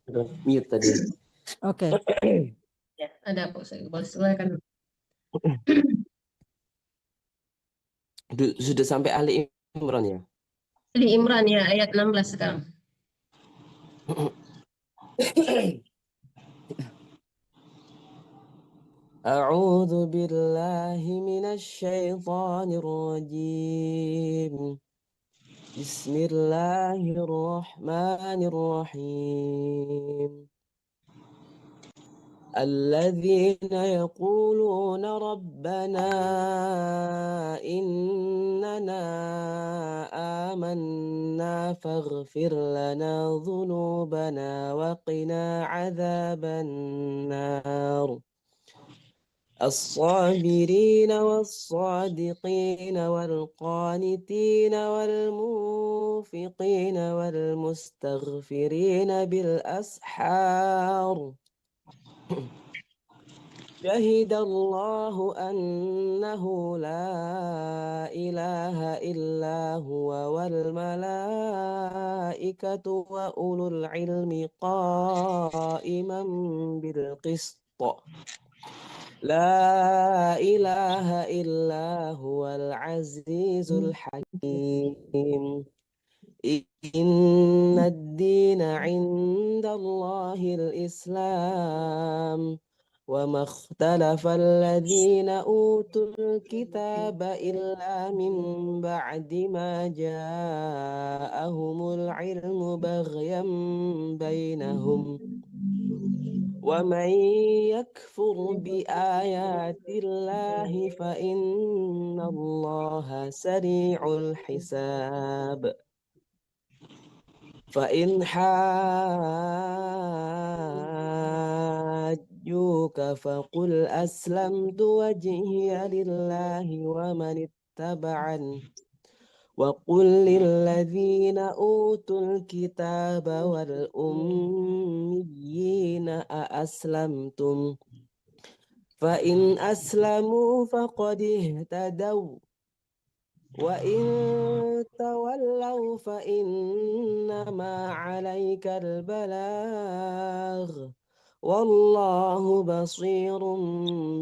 Udah mute tadi.
Oke.
Ya, ada Pak Ustadz Iqbal, silakan.
Sudah sampai Ali Imran ya?
Ali Imran ya, ayat 16 sekarang.
A'udzu billahi minasyaitonir rajim. Bismillahirrahmanirrahim. الذين يقولون ربنا إننا آمنا فاغفر لنا ذنوبنا وقنا عذاب النار الصابرين والصادقين والقانتين والمنفقين والمستغفرين بالأسحار شهد الله أنه لا إله إلا هو والملائكة وأولو العلم قائما بالقسط لا إله إلا هو العزيز الحكيم إن الدين عند الله الإسلام وما اختلف الذين أوتوا الكتاب إلا من بعد ما جاءهم العلم بغيا بينهم ومن يكفر بآيات الله فإن الله سريع الحساب فإن حاجوك فقل أسلمت وجهي لله وقل للذين أوتوا الكتاب والأميين أأسلمتم فإن أسلموا فقد اهتدوا وإن تولوا فإنما عليك البلاغ والله بصير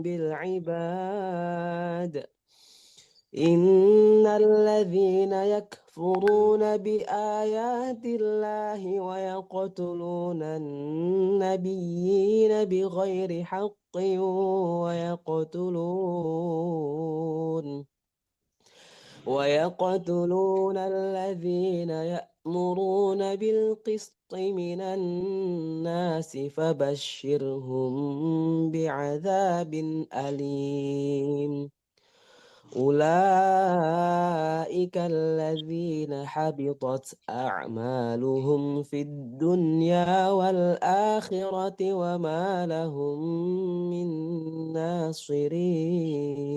بالعباد إن الذين يكفرون بآيات الله ويقتلون النبيين بغير حق ويقتلون الذين يأمرون بالقسط من الناس فبشرهم بعذاب أليم أولئك الذين حبطت أعمالهم في الدنيا والآخرة وما لهم من ناصرين.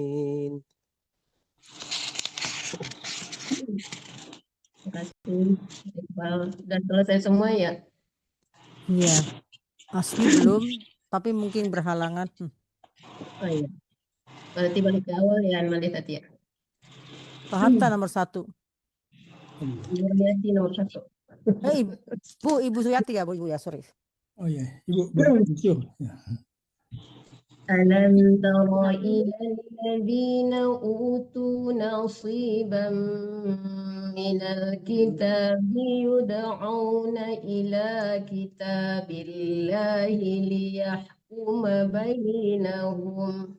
Terima kasih. Sudah selesai semua ya?
Iya, Asmi belum, tapi mungkin berhalangan.
Oh iya. Berarti balik ke awal ya, Malisat ya.
Pak Hatta nomor 1.
Ibu Yati nomor 1.
Ibu Suyati ya, Ibu ya, sorry.
Oh iya, Ibu betul. Ya.
ألم تر إلى الذين أوتوا نصيبا من الكتاب يدعون إلى كتاب الله ليحكم بينهم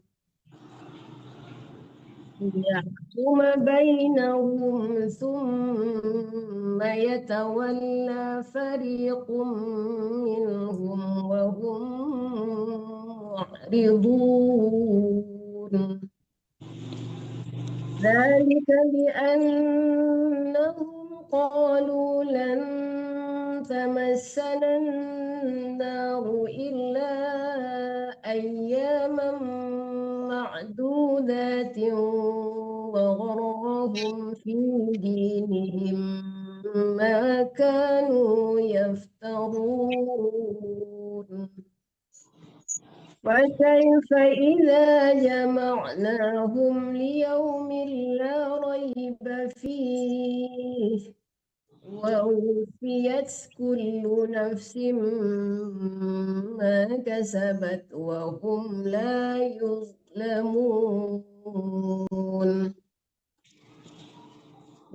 ثم يتولى فريق منهم وهم معرضون ذلك بأنهم قالوا لن تمسنا النار إلا أياما معدودات وغرهم في دينهم ما كانوا يفترون وكيف إذا جمعناهم ليوم لا ريب فيه ووفيت كل نفس ما كسبت وهم لا يظلمون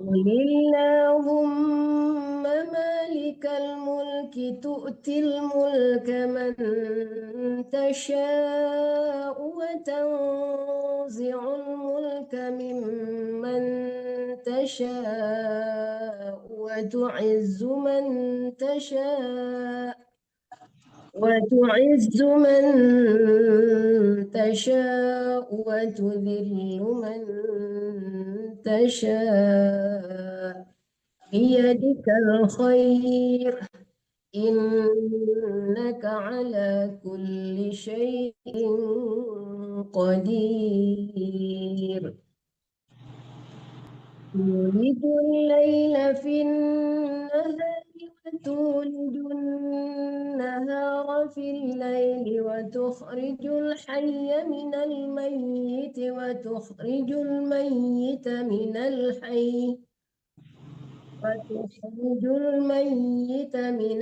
قل اللهم مالك الملك تؤتي الملك من تشاء وتنزع الملك ممن تشاء وتعز من تشاء وتذل من تشاء بيدك الخير إنك على كل شيء قدير تولد الليل في النهار وتولد النهار في الليل وتخرج الحي من الميت وتخرج الميت من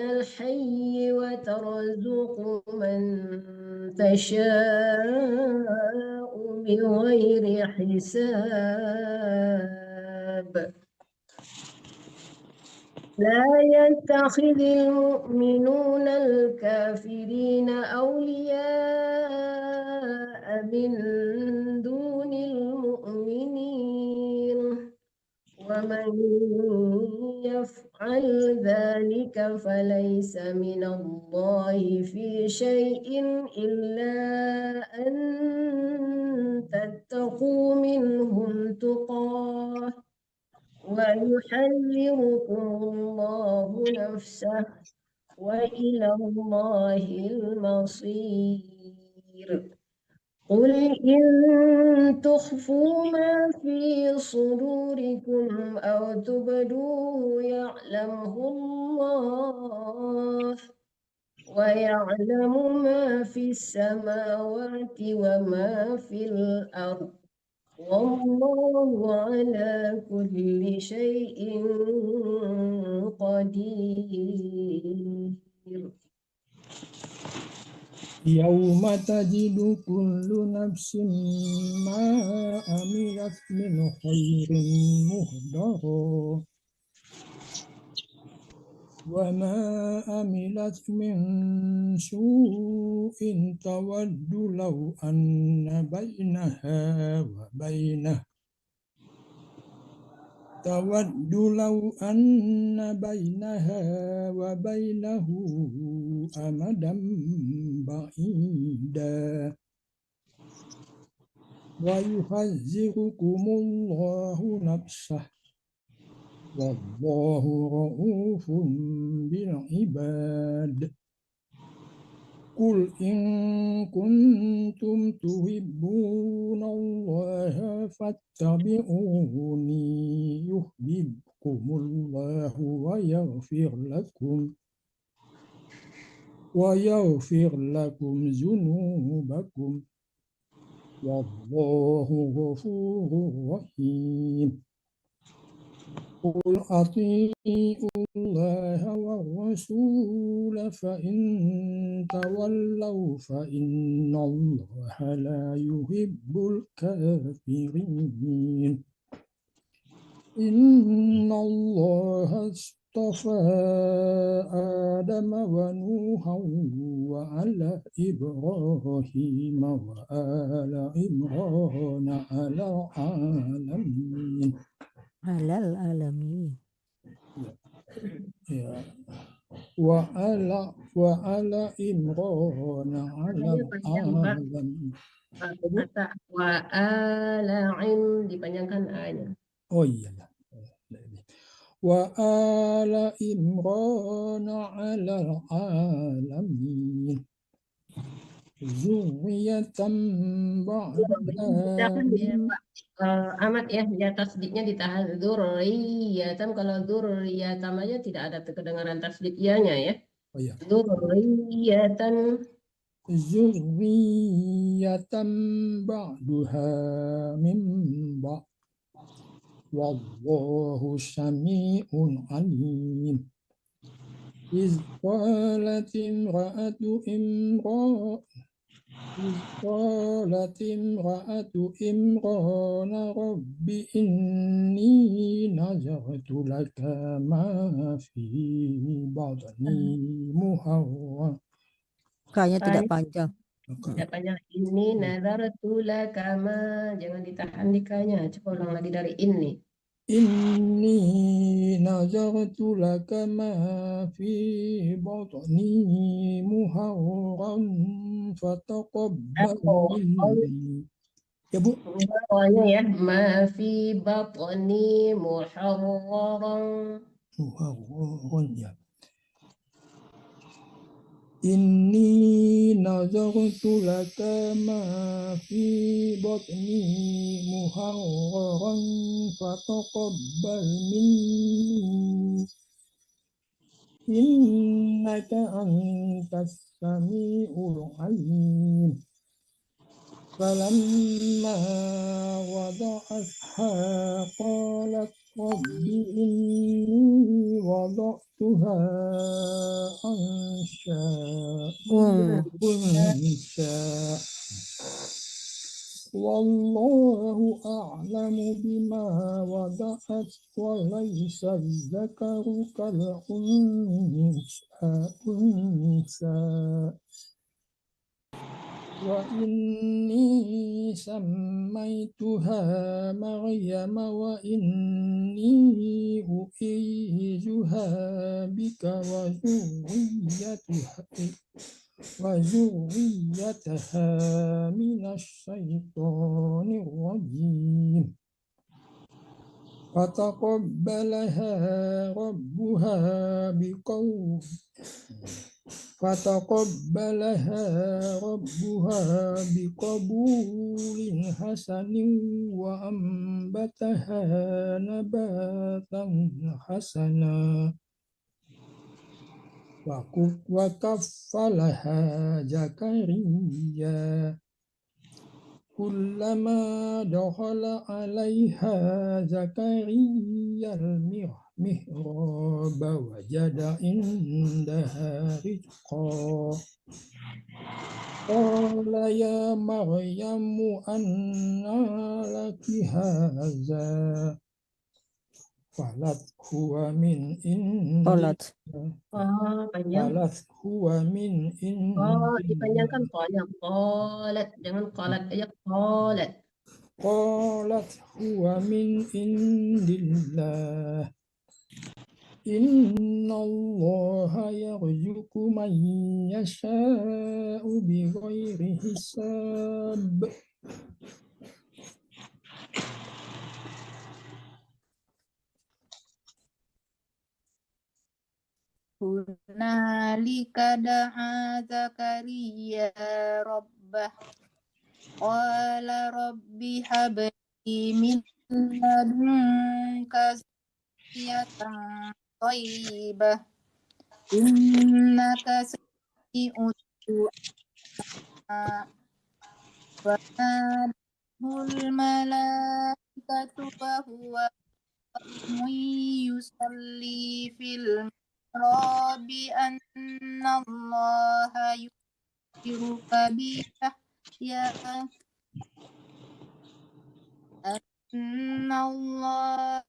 الحي وترزق من تشاء بغير حساب لا يتخذ المؤمنون الكافرين أولياء من دون المؤمنين ومن يفعل ذلك فليس من الله في شيء إلا أن تتقوا منهم تقاه ويحذركم الله نفسه وإلى الله المصير قل إن تخفوا ما في صدوركم أو تبدوه يعلمه الله ويعلم ما في السماوات وما في الأرض والله على كل شيء قدير.
يوم تجد كل نفس ما عملت من خير مهدرا وما عملت من سوء تود لو أن بينها وبينه أمدا بعيدا ويحذركم الله نفسه والله رؤوف بالعباد قل إن كنتم تحبون الله فاتبعوني يحببكم الله ويغفر لكم ذنوبكم والله غفور رحيم قل أطيعوا الله والرسول فإن تولوا فإن الله لا يحب الكافرين إن الله اصطفى آدم ونوحا وعلى إبراهيم وآل عمران على العالمين.
Halal alamin.
Ya. Wa'ala Imran ala alamin.
Kata wa'ala'im dipanjangkan A-nya.
Oh iya. Wa'ala Imran ala alamin. Zuriyatan ba'da.
Amat ya tasdiknya ditahan dzurriyatan. Kalau dzurriyatam aja tidak ada kedengaran tasdik ianya ya.
Oh iya.
Dzurriyatan
ba'duha min ba' wallahu sami'un alim. إذ قالت امرأة إمران رب إني نذرت لك ما في بطني محررا.
Kayaknya tidak panjang.
tidak panjang. Ini nazartu laka ma, jangan ditahan di kanya. Coba ulang lagi dari ini.
Inni nazartu laka ma fi batni muharraran fataqabbal minni. Ya Bu.
Bawahnya ya, ma fi batni muharraran.
Muharraran ya. Inni nazartu laka ma fi batni muharraran fataqabbal minni innaka antas sami'ul alim. Falamma wada'atha qalat rabbi inni wada'tuha unsa wallahu a'lamu bima wada'at wa laysa dzakaru kal unsa wa inni sammaituha Maryam wa inni u'izuha bika wa zurriyataha minas syaitonir rajim. Fataqabbalaha rabbuha فتقبلها ربها بقبول حسن وأنبتها نباتا حسنا وكفلها زكريا كلما دخل عليها زكريا المحراب وجد عندها رزقا قال يا مريم أنى لك هذا قالت هو من عند
Qalat.
Panjang.
قالت هو من عند
Dipanjangkan qalnya. Qalat, jangan qalat aja, qalat.
قالت هو من عند الله إن الله يرزق من يشاء بغير حساب
Hunalika da'a Zakaria rabbah. Qala rabbi habli min ladunka zurriyatan thayyibah. Innaka sami'ud du'a. Wa nadahul malaikatu wa huwa yusalli fil mihrabi anna allaha yusiruka bi Yahya anna allaha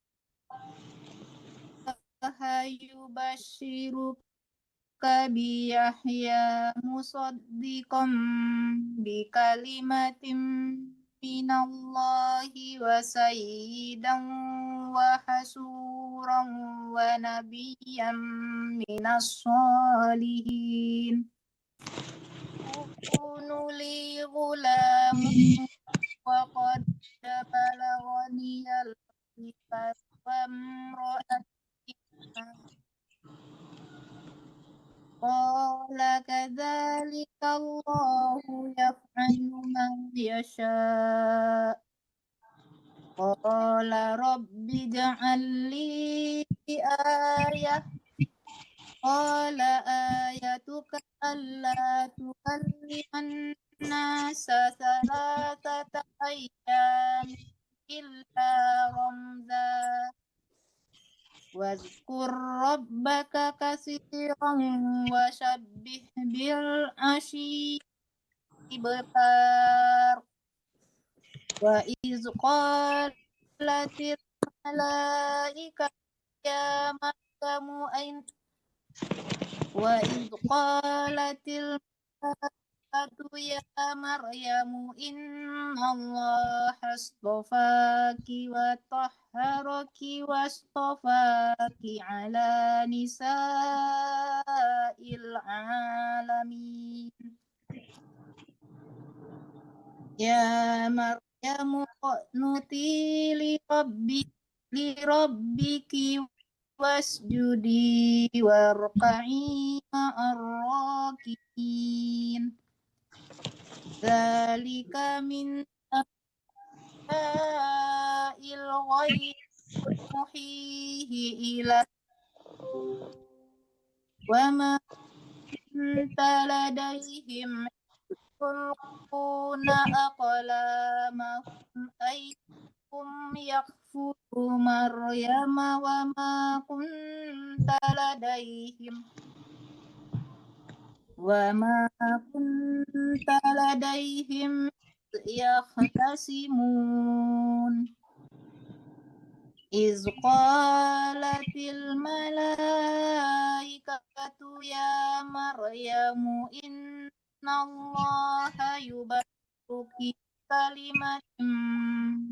yubashiruka bi Yahya musaddiqan bi kalimatin minallahi wa sayyidan wa hasuran wa nabiyyan minas salihin. Kunu li ghulamun wa qad balaghani al-kibar wa imra'ati qala kadzalika Allahu yaf'alu ma yasha. Qala rabbi ij'al li ayah. Qala ayatuka alla tukalliman nasa salatata ayyam illa ramza wazkur rabbaka katsiran wa sabbih bil ashi ibkar wa iz qalatil malaikatu ya maryamu wa iz qalatil malaikatu ya maryamu innallaha astafaki wa tahharaki wa astafaki ala nisa'il alamin. Ya maryamu qnuti li rabbiki wasjudi warka'i ma'ar rakiin. Dzalika min anba'il ghaib nuhihi ila wa ma kunta ladaihim yulquna aqlamahum ayyuhum yakfuru Maryama wa ma kunta ladaihim yakhtasimun. Iz qalatil malaikatu ya Maryamu innallaha yubasyyiruki kalimatin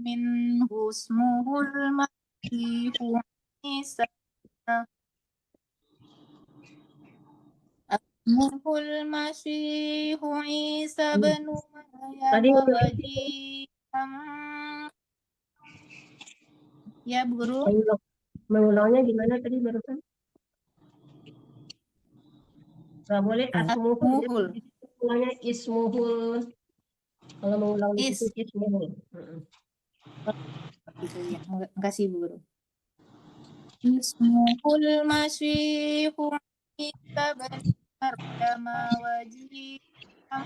minhu ismuhul masihu Isa bin Maryam wajihan. Ya, Bu Guru.
Mengulangnya gimana tadi barusan? Nggak boleh asmuhul.
Asmuhul.
Jadi ulangnya ismuhul. Kalau mengulang di situ
Is.
ismuhul.
Gitu ya. Makasih Bu Guru. Ismuhul masyihu Isa bin Maryam wajiham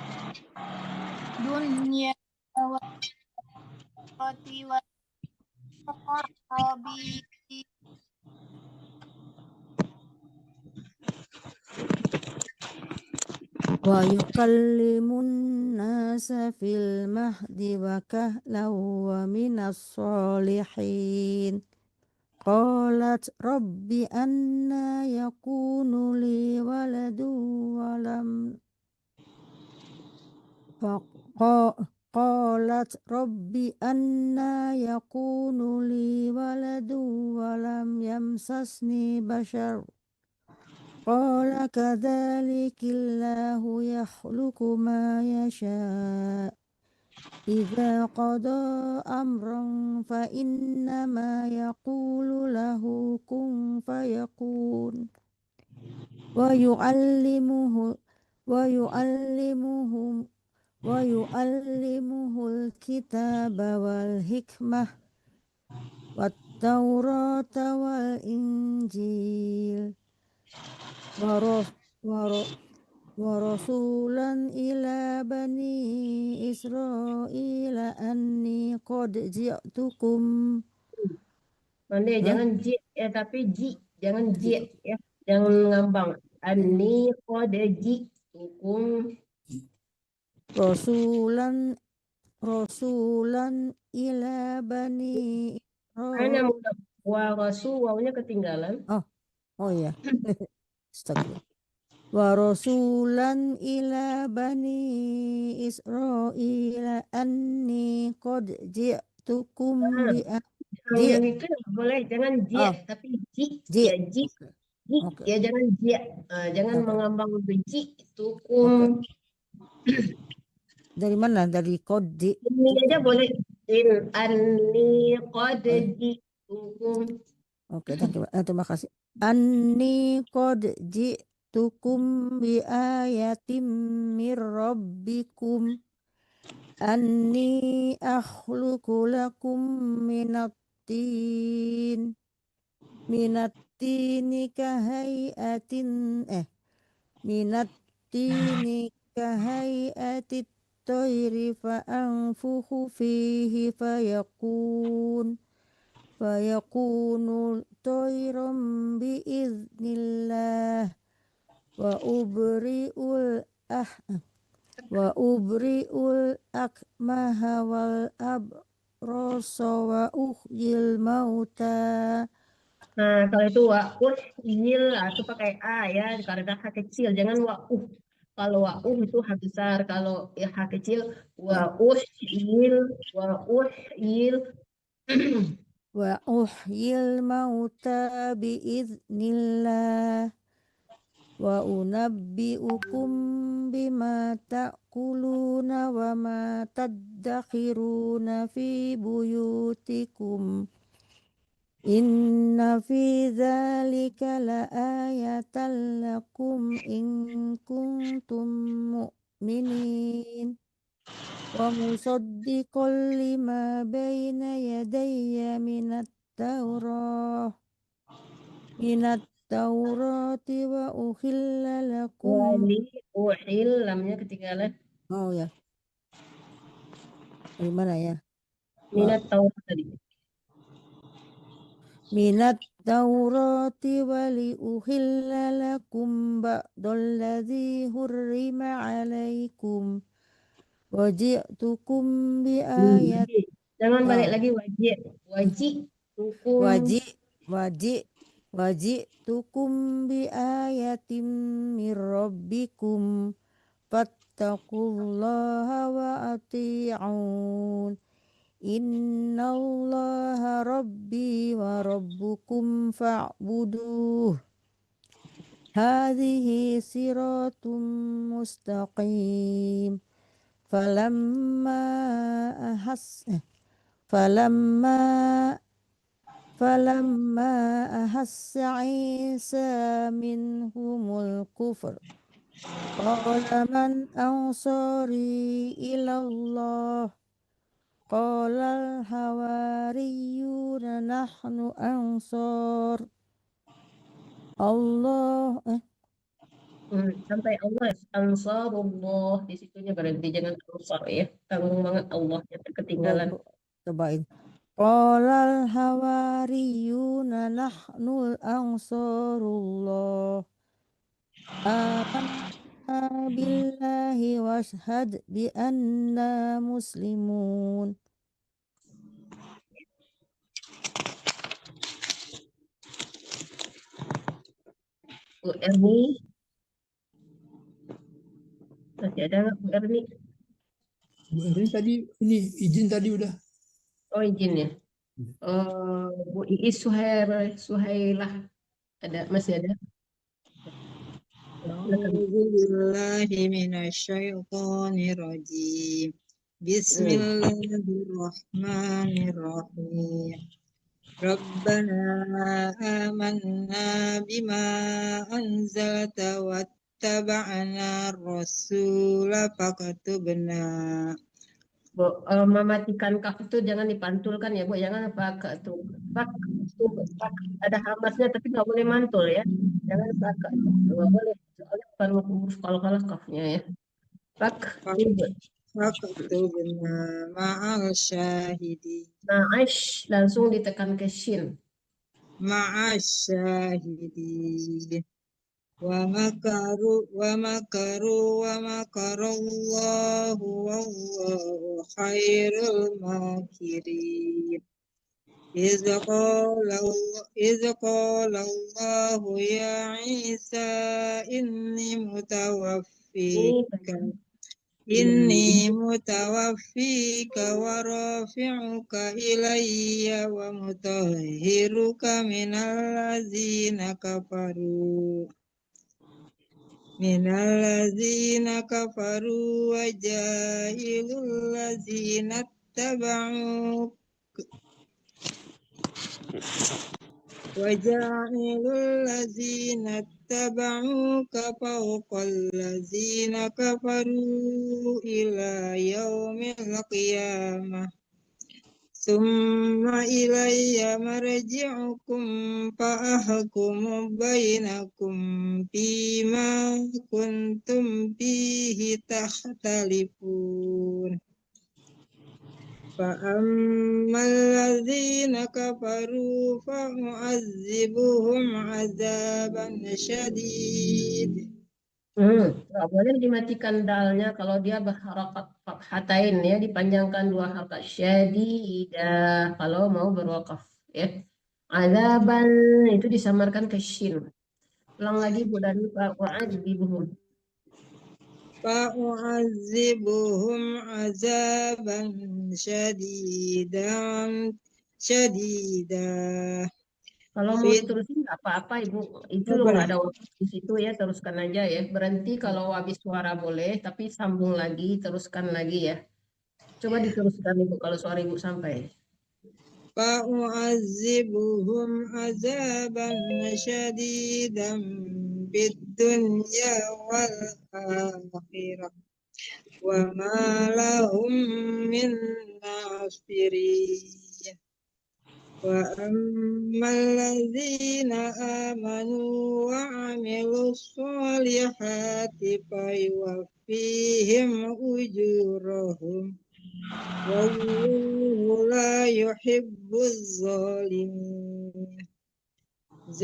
dunya wa akhirati wa muqarrabi.
Wa yukallimun nasa fil mahdi wa kahlan wa minas solihin. Qalat rabbi anna yakunu li waladu wa lam qalat rabbi anna yakunu li waladu wa lam yamsasni bashar. Qala kadzalikillahu yakhluqu ma yasha. Idza qada amran fa innama yaqulu lahu kun fayakun. Wa yu'allimuhul kitaba wal hikmah wat taurata wal injil wa rasulan ila bani Israila anni qad ji'tukum.
Mande, jangan ji ya, tapi ji, jangan ji ya, jangan ngambang. Ani qad ji'tukum.
Rasulan ila bani
Ana mudah. Wa rasul, wawunya ketinggalan.
Oh ya. Astagfirullah. Wa rasulan ila bani Israila anni qad ji'tukum
Yang itu nggak boleh, jangan ji, tapi ji, ya ji, ji, ya jangan ji, jangan mengambang untuk ji, tukum.
Dari mana? Dari kode.
Ini aja boleh. Anni qad ji'tukum.
Oke, terima kasih. Anni qad ji'tukum bi ayatim mir rabbikum. Anni akhluqu lakum minat tini kahai'atit toiri fa'anfuhu fihi fayakunu toiram biiznillah wa ubri'ul akmaha wal abrasa wa uhyil mauta.
Nah, kalau itu wa'uhyil itu pakai a ya, karena h kecil, jangan wa'uh. Kalau wa'uh itu h besar, kalau h kecil wa'uhyil.
Wa uhyil mauta biiznillah wa unabbi'ukum bima ta'kuluna wa ma taddakhiruna fi buyutikum. Inna fi dzalika la ayatan lakum in kuntum mu'minin. Wa musaddiqan lima baina yadayya minat taurati wa uhilla lakum.
Uhil, lamnya ketinggalan.
Oh ya. Dari mana ya?
Minat taurat tadi.
Minat taurati wali uhilla lakum ba'dalladzi hurrima alaikum. Waji'tukum bi ayat.
Jangan balik lagi
waji'tukum bi ayatim mir rabbikum fattaqullaha wa ati'un. Innallaha rabbi wa rabbukum fa'buduh. Hadhihi siratum mustaqim. Falamma ahassa Isa minhumul kufr Qala man ansari ilallah. Qala al-hawariyuna nahnu ansar Allah.
Sampai Allah ansarullah di situnya berhenti, jangan ansar ya. Tanggung banget Allahnya ketinggalan.
Cobain. Qala al-hawariyuna nahnu ansarullah. Amanna billahi washhad bi anna muslimun.
Bu Erni, masih ada nggak Bu Erni?
Bu Erin tadi ini izin tadi udah.
Oh izin ya. Bu Iis Suhailah masih ada.
A'udzu billahi minasyaitonir rajim. Bismillahirrahmanirrahim. Rabbana amanna bima anzalta wattaba'na ar-rasula faktubna.
Bu, mematikan kaf itu jangan dipantulkan ya Bu, jangan pakai tuh pak ada hamasnya tapi nggak boleh mantul ya, jangan pakai nggak boleh soalnya bukan huruf kalau kafnya ya. Pak
Faktubna ma'al syahidin.
Aish langsung ditekan ke shin.
Ma'as syahidin. Wa makaru wa makarallahu wallahu khairul makirin. إذ قال الله يا عيسى إني متوفيك ورافعك إلي ومطهرك من الذين كفروا وجاعل الذين اتبعوك فوق الذين كفروا إلى يوم القيامة ثم إلي مرجعكم فأحكم بينكم فيما كنتم فيه تختلفون فأما الذين كفروا فأعذبهم عذابا شديد.
Nggak boleh dimatikan dalnya kalau dia berharakat fathatain ya, dipanjangkan 2 harakat syadidah kalau mau berwakaf ya. Azaban itu disamarkan ke shin. Ulang lagi Bu dan wa'adzibuhum.
فأعذبهم عذابا شديدا.
Kalau mau diterusin nggak apa-apa Ibu, itu nggak ada waktu di situ ya, teruskan aja ya. Berhenti kalau habis suara boleh, tapi sambung lagi, teruskan lagi ya. Coba diteruskan Ibu kalau suara Ibu sampai.
فأعذبهم عذابا شديدا بالدنيا والآخرة وما لهم من ناصرين وأما الذين آمنوا وعملوا الصالحات فيوفيهم أجورهم والله لا يحب الظالمين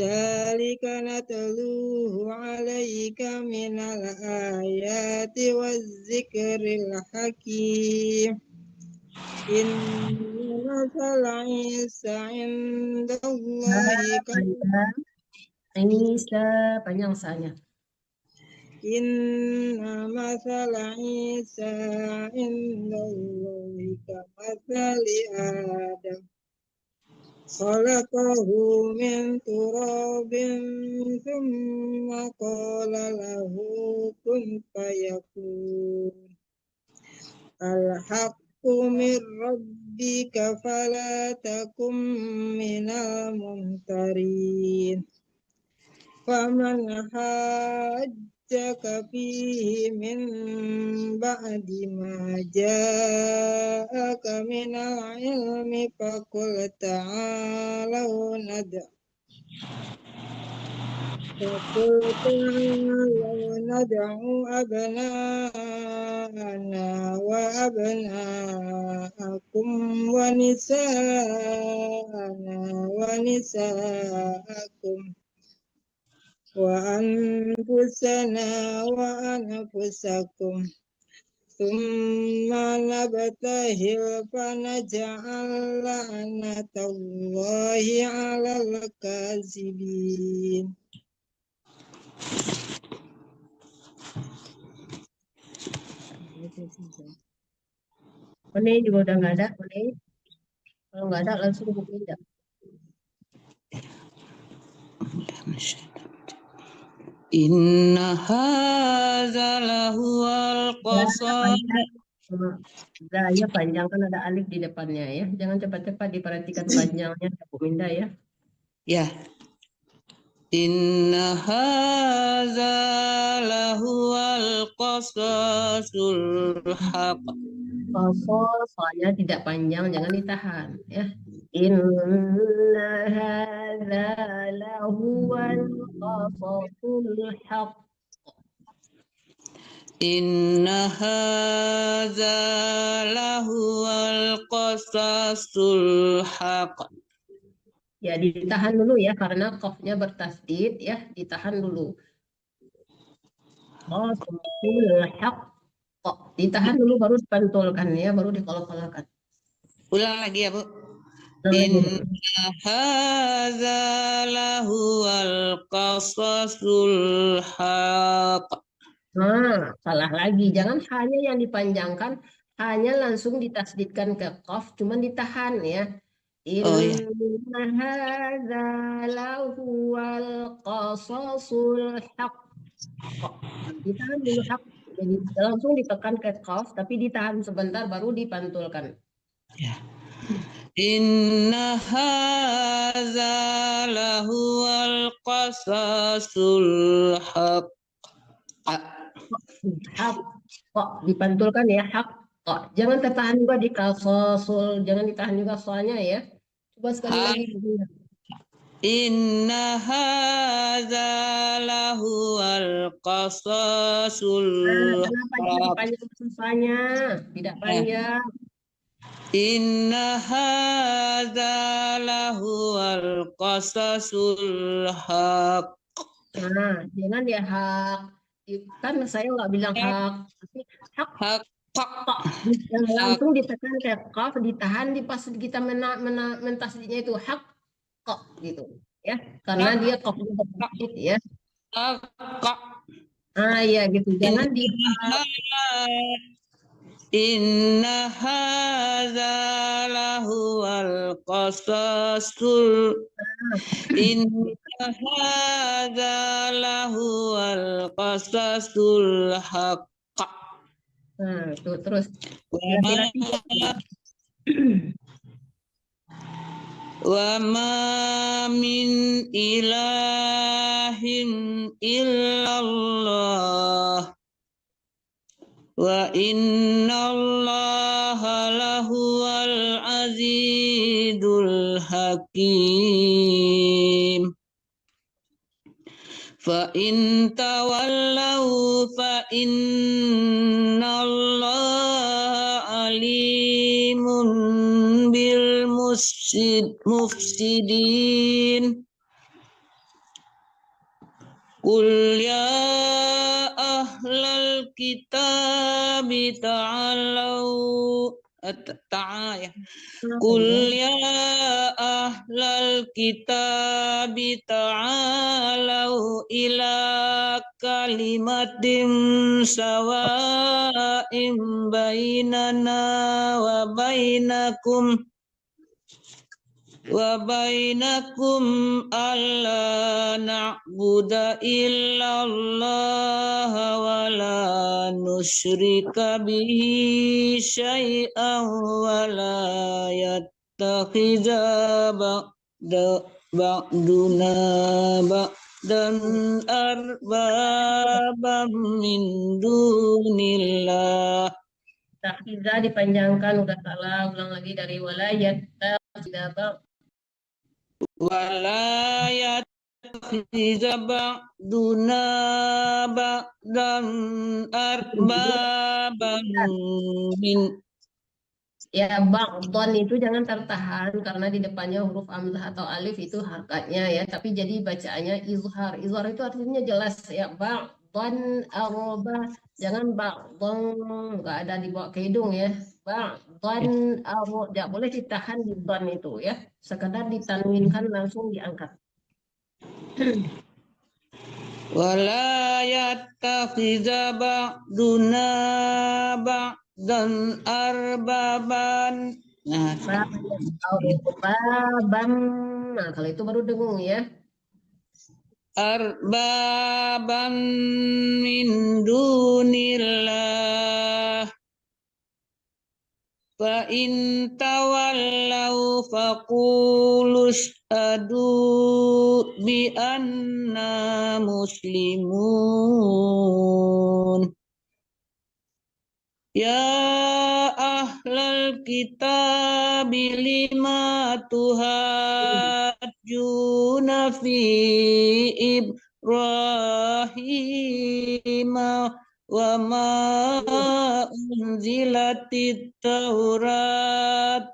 ذلك نتلوه عليك من الآيات والذكر الحكيم إن مثل عيسى عند الله
Isa panjang sanya.
Inna mathala Isa indallahi kamathali Adam khalaqahu min turabin thumma qala lahu kun fayakun al-haqqu min rabbika fala takum minal mumtarin faman شك فيه من بعد ما جاءك من العلم فقل تعالوا ندع أبناءنا وأبناءكم ونساءنا ونساءكم وأنفسنا وأنفسكم ثم نبتهل فنجعل لعنة الله على الكاذبين.
One juga udah nggak ada, One. Kalau nggak ada langsung pindah.
Inna hadza lahuwal qasas.
Ya panjang kan ada alif di depannya ya. Jangan cepat-cepat diperhatikan panjangnya Bu Minda ya.
Ya. Inna hadza lahuwal qasasul haq.
Soalnya tidak panjang, jangan ditahan ya. Inna hadza lahuwal qasasul haq.
Inna hadza lahuwal qasasul haq.
Ya ditahan dulu ya karena qafnya bertasdid ya, ditahan dulu. Qasasul haq. Ditahan dulu baru dipantulkan ya, baru dikolok-kolokkan.
Ulang lagi ya, Bu. Inna hadza lahuwal qasasul haq.
Nah, salah lagi. Jangan hanya yang dipanjangkan, hanya langsung ditasdidkan ke qaf, cuman ditahan ya. Inna hadza lahuwal qasasul haq. Ditahan dulu haq. Jadi langsung ditekan ke qaf, tapi ditahan sebentar baru dipantulkan.
Ya. Inna hadza lahuwal qasasul haq.
Haq. Kok dipantulkan ya haq. Kok jangan tertahan juga di qasasul, jangan ditahan juga soalnya ya. Coba sekali lagi.
Inna hadza lahuwal qasasul
kenapa tidak panjang susahnya? Tidak panjang.
Inna hadza lahuwal qasasul haq.
Nah, jangan dia hak. Kan saya nggak bilang hak, tapi hak. Yang langsung ditekan ke qaf, ditahan di pas kita mentasdidnya itu hak kok gitu ya, karena dia qafnya bertasdid ya. Ah ya gitu, jangan di
Inna hadza lahuwal qasasul. Inna hadza lahuwal qasasul haq.
Nah, tuh terus.
Wa ma min ilahin illallah wa innallaha lahuwal azizul hakim. Fa in tawallaw fa innallaha alimun bil mufsidin. Qul ya ahlal kitabi ta'alau Qul ya ahlal kitabi ta'alau ila kalimatin sawa'im bainana wa bainakum alla na'budu illallah wa la nusyrika bihi syai'an wa la yattakhidha ba'duna dan arbabam min dunillah.
Takhiza dipanjangkan, udah salah, ulang lagi dari walayat
Walayat ba'duna ba'dan arbabam min.
Ya, ba'don itu jangan tertahan karena di depannya huruf hamzah atau alif itu harokatnya ya, tapi jadi bacaannya izhar. Izhar itu artinya jelas ya, ba'don arba, jangan ba'don nggak ada dibawa ke hidung ya. Ba'don arba, tidak boleh ditahan di don itu ya, sekadar ditanwinkan langsung diangkat.
Walayat takhiza ba'duna ba'dan arbaban. Nah,
Arbabam. Nah, kalau itu baru dengung ya.
arbaban min dunillah. Fa in tawallau faqulu ashhadu bi anna muslimun. Ya ahlal kitab lima tuhajjuna fi Ibrahim wa ma unzilatit Taurat.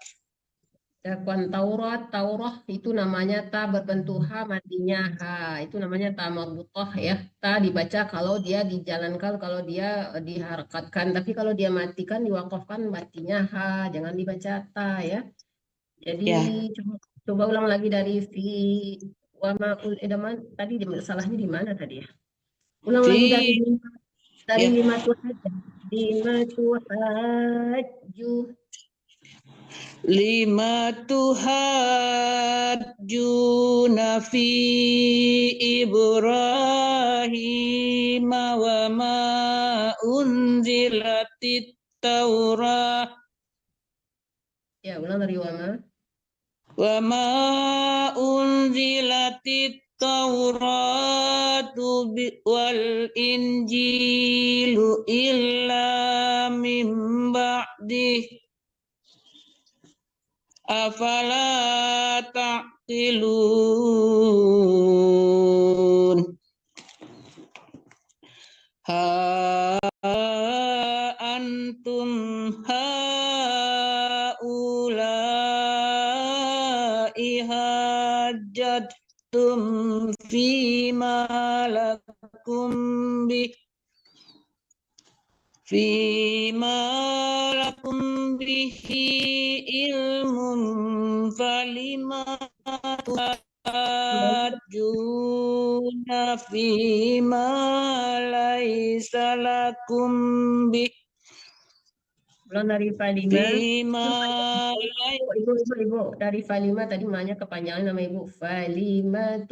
Dakwaan Taurat, Taurah itu namanya ta berbentuk ha matinya ha, itu namanya ta marbutah ya. Ta dibaca kalau dia dijalankan, kalau dia diharakatkan, tapi kalau dia matikan diwakafkan matinya ha, jangan dibaca ta ya. Jadi coba ulang lagi dari fi wama tadi salahnya di mana tadi ya? Ulang lagi dari lima tuhajju.
Lima tuhajjuna fi Ibrahim wa ma unzilatit Taurat.
Ya, ulang dari wama.
Wa ma unzilatit Tauratu wal Injilu illa min ba'dih. Afala ta'qilun. Ha antum haula'i hajjattum fima lakum bihi ilmun falima tuhajjuna fima laisa lakum bihi.
Ulang dari falima. Ibu, dari falima tadi maknanya kepanjangan nama ibu. Falima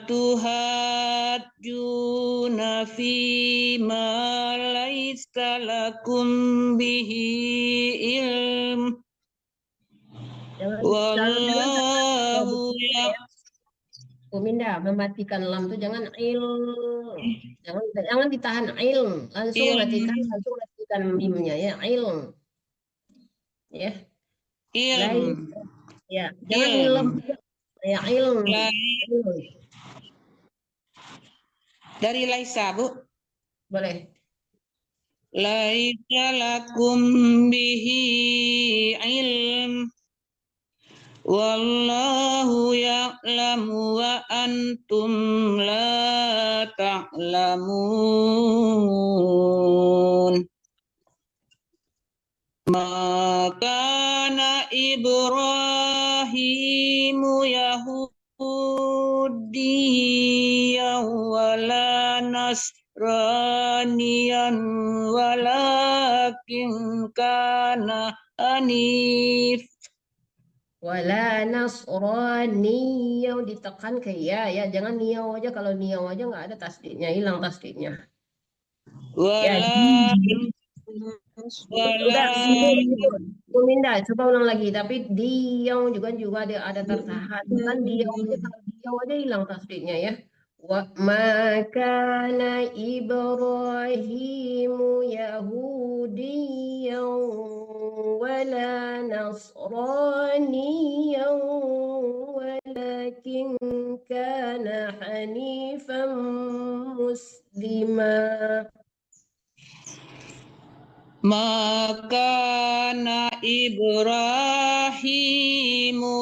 tuhajjuna fima laisa lakum bihi ilm. Wallahu
Minda mematikan lam itu jangan jangan ditahan langsung matikan mimnya ya ya ya jangan ilm ya
dari laisa bu
boleh
laisa lakum bihi ilm. Wallahu ya'lamu wa antum la ta'lamun. Ma kana Ibrahimu Yahudiyyan wala Nasraniyan walakin kana hanif.
Wala nasrani yang ditekan ke ya jangan niyau aja, kalau niyau aja nggak ada tasdidnya, hilang tasdidnya. Enggak, Bu Minda, coba ulang lagi. Tapi diau juga ada tertahan. Kan diau aja, kalau diau aja hilang tasdidnya ya. Wa ma kana Ibrahimu Yahudiyan wala Nasraniyan walakin kana Hanifan Muslima.
Maka Ibrahimu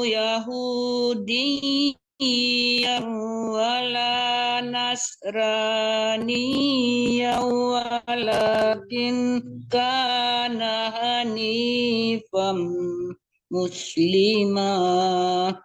Yahudiyyan wala Nasraniyyan walakin kana hanifan muslimah.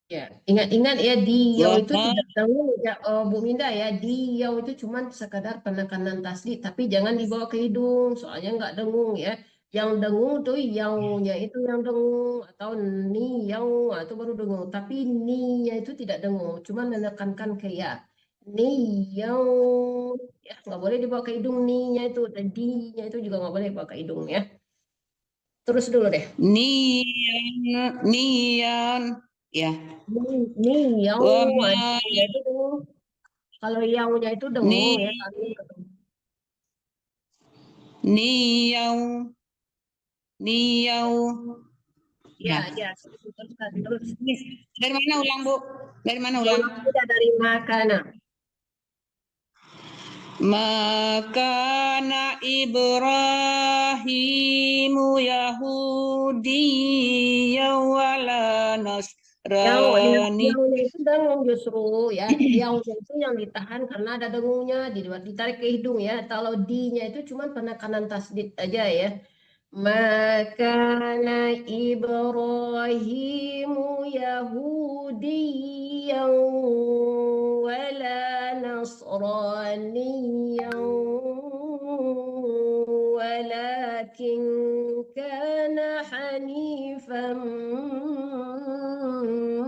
Ya, ingat-ingat ya, diau itu
Wa
tidak dengung ya, Bu Minda ya, diau itu cuma sekadar penekanan tasdid, tapi jangan dibawa ke hidung, soalnya nggak dengung ya. Yang dengung tuh yaunya itu yang dengung, atau ni yau itu baru dengung. Tapi ni-nya itu tidak dengung, cuma menekankan ke ya. Ni yau, ya nggak boleh dibawa ke hidung, ni-nya itu, dan di-nya itu juga nggak boleh dibawa ke hidung ya. Terus dulu deh.
niyan ya.
Ni yau,
Wa
ya itu dengung. Kalau yaunya itu dengung ya, kami ketemu.
niyau.
Ya, terus.
Dari mana ulang, Bu? Dari mana ulang?
Tidak dari makanan.
Makana Ibrahimu Yahudiyyan wala Nasrani.
Yaunya itu dengung justru ya. Yaunya itu yang ditahan karena ada dengungnya, ditarik ke hidung ya. Kalau di-nya itu cuma penekanan tasdid aja ya. Makana Ibrahimu Yahudiyyan wala Nasraniyan walakin kana hanifan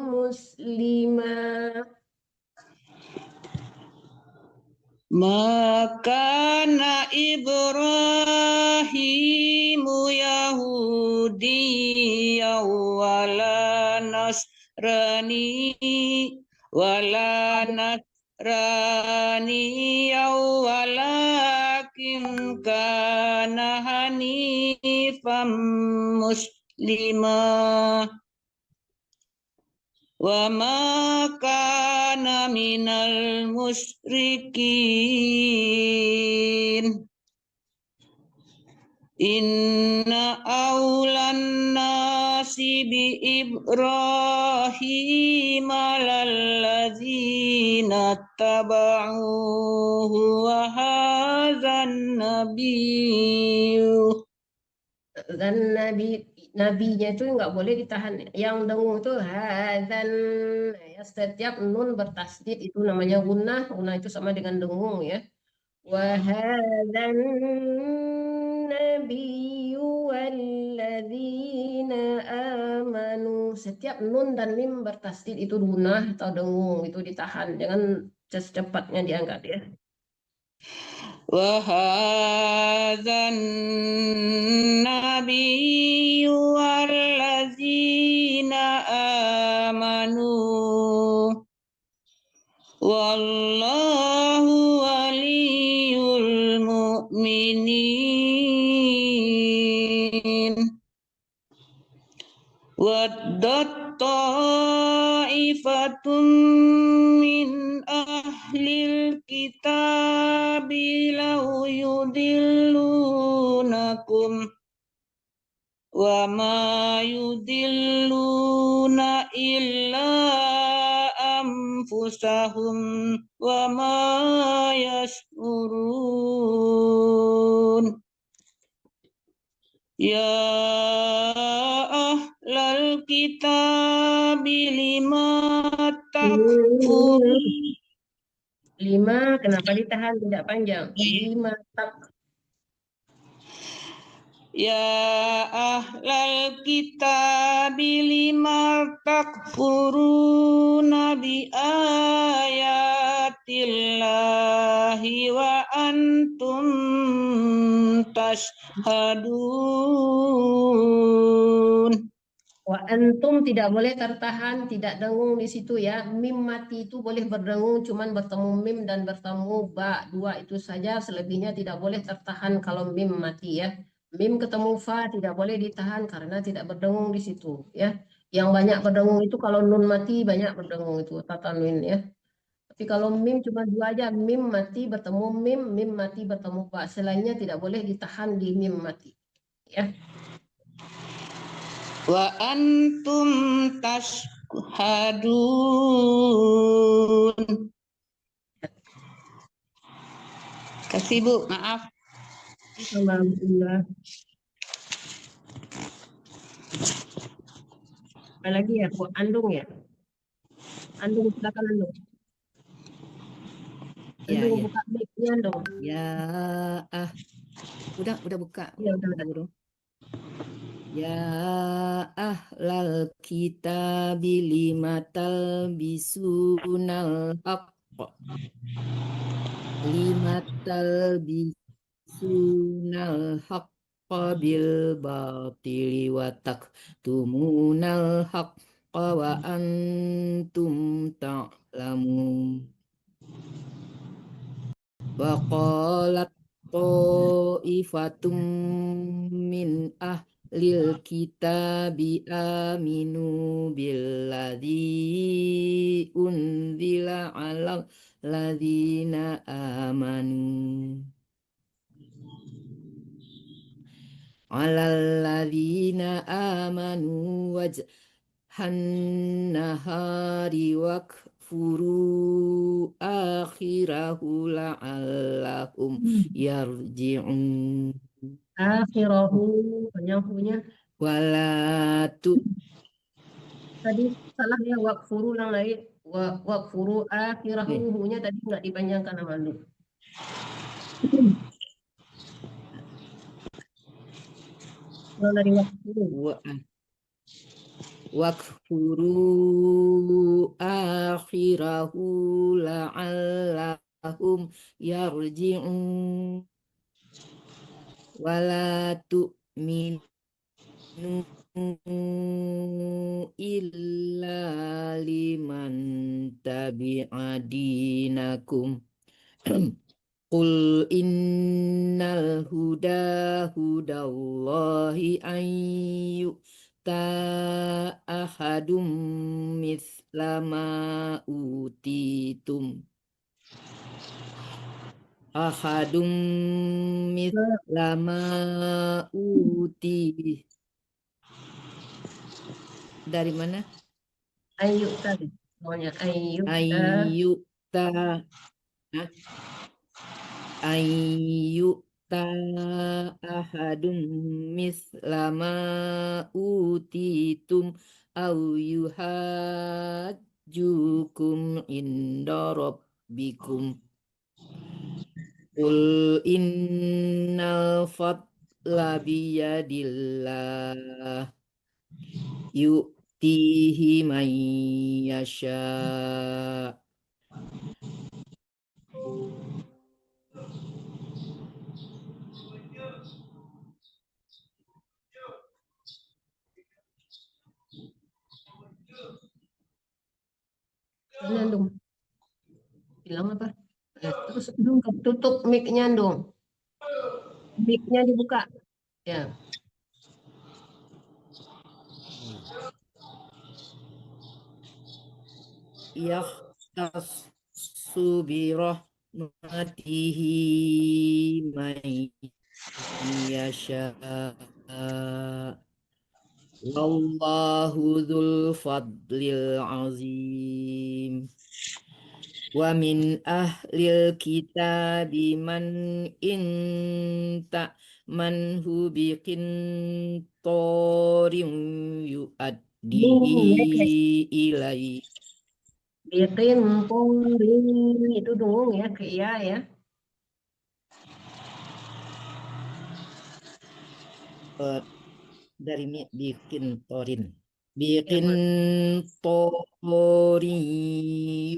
muslima.
Makana Ibrahimu Yahudiyyan wala Nasrani walakin kana hanifan muslimah. Wa ma kana minal musyrikin. Inna awlan nasi bi Ibrahim lallazina taba'uhu wa hadzan nabiyyu.
Dan nabinya itu nggak boleh ditahan. Yang dengung itu hadzan ya, setiap nun bertasdid itu namanya gunnah. Gunnah itu sama dengan dengung ya. Wa hadzan nabiyyu walladzina amanu. Setiap nun dan mim bertasdid itu gunnah atau dengung, itu ditahan. Jangan secepatnya diangkat ya.
Wa hadzan nabiyyu walladzina amanu wallahu waliyul mu'minin. Waddat ta'ifatum min ahlil kitabi law yudillunakum wa ma yudilluna illa anfusahum wa ma yash'urun. Ya ahlal kitabi lima takfurun.
Lima, kenapa ditahan tidak panjang? Lima tak.
Ya ahlal kitabi lima takfuruna bi ayatillahi wa antum tashhadun.
Wa antum tidak boleh tertahan, tidak dengung di situ ya. Mim mati itu boleh berdengung, cuman bertemu mim dan bertemu ba, dua itu saja. Selebihnya tidak boleh tertahan kalau mim mati ya. Mim ketemu fa tidak boleh ditahan karena tidak berdengung di situ ya. Yang banyak berdengung itu kalau nun mati banyak berdengung itu tatanwin ya. Tapi kalau mim cuma dua aja, mim mati bertemu mim, mim mati bertemu ba. Selainnya tidak boleh ditahan di mim mati ya.
Wa antum tashhadun. Kasih Bu, maaf.
Alhamdulillah. Apa lagi ya? Bu Andung ya? Andung, silakan Andung.
Ya,
Andung
ya.
buka mic-nya Andung.
Ya, udah buka.
Iya, udah.
Guru. Ya ahlal kitabi lima talbisunal haqq. Lima talbisunal haqqa bil batili wa taktumunal haqqa wa antum ta'lamun. Wa qalat ta'ifatum min ahlil kitabi aminu billadzi unzila ala ladzina amanu wajhannahari wakfuru akhirahu la'allahum yarji'un.
Akhirahu, penyambungnya.
Walatu.
Tadi salah ya, wakfuru yang lain. Wakfuru akhirahu, hunya tadi nggak dipanjangkan sama lu. Kalau dari wakfuru.
Wakfuru akhirahu la'allahum yarji'un. Wala tu'minu illa liman tabi'a dinakum. Qul innal huda hudallahi an yu'ta ahadum mithlama utitum. Ahadum mithlama uti. Dari mana?
Ayyuta, semuanya ayyuta.
Ayyuta ahadum mislama utitum au yuhajjukum inda rabbikum. Qul innal fadla biyadillah yu'tihi man yasha.
Andung. Bilang apa? Terus dong tutup mic-nya dong. Mic-nya dibuka. Ya.
Yahtassu bi rahmatihi man yasha. Wallahu dzul fadlil azim. Wa min ahlil kitabi man manhu biqintarin yu'addihi ilai.
Biqintarin itu dengung ya, ke iya ya.
dari bikin torin.
Ya,
Bikin torin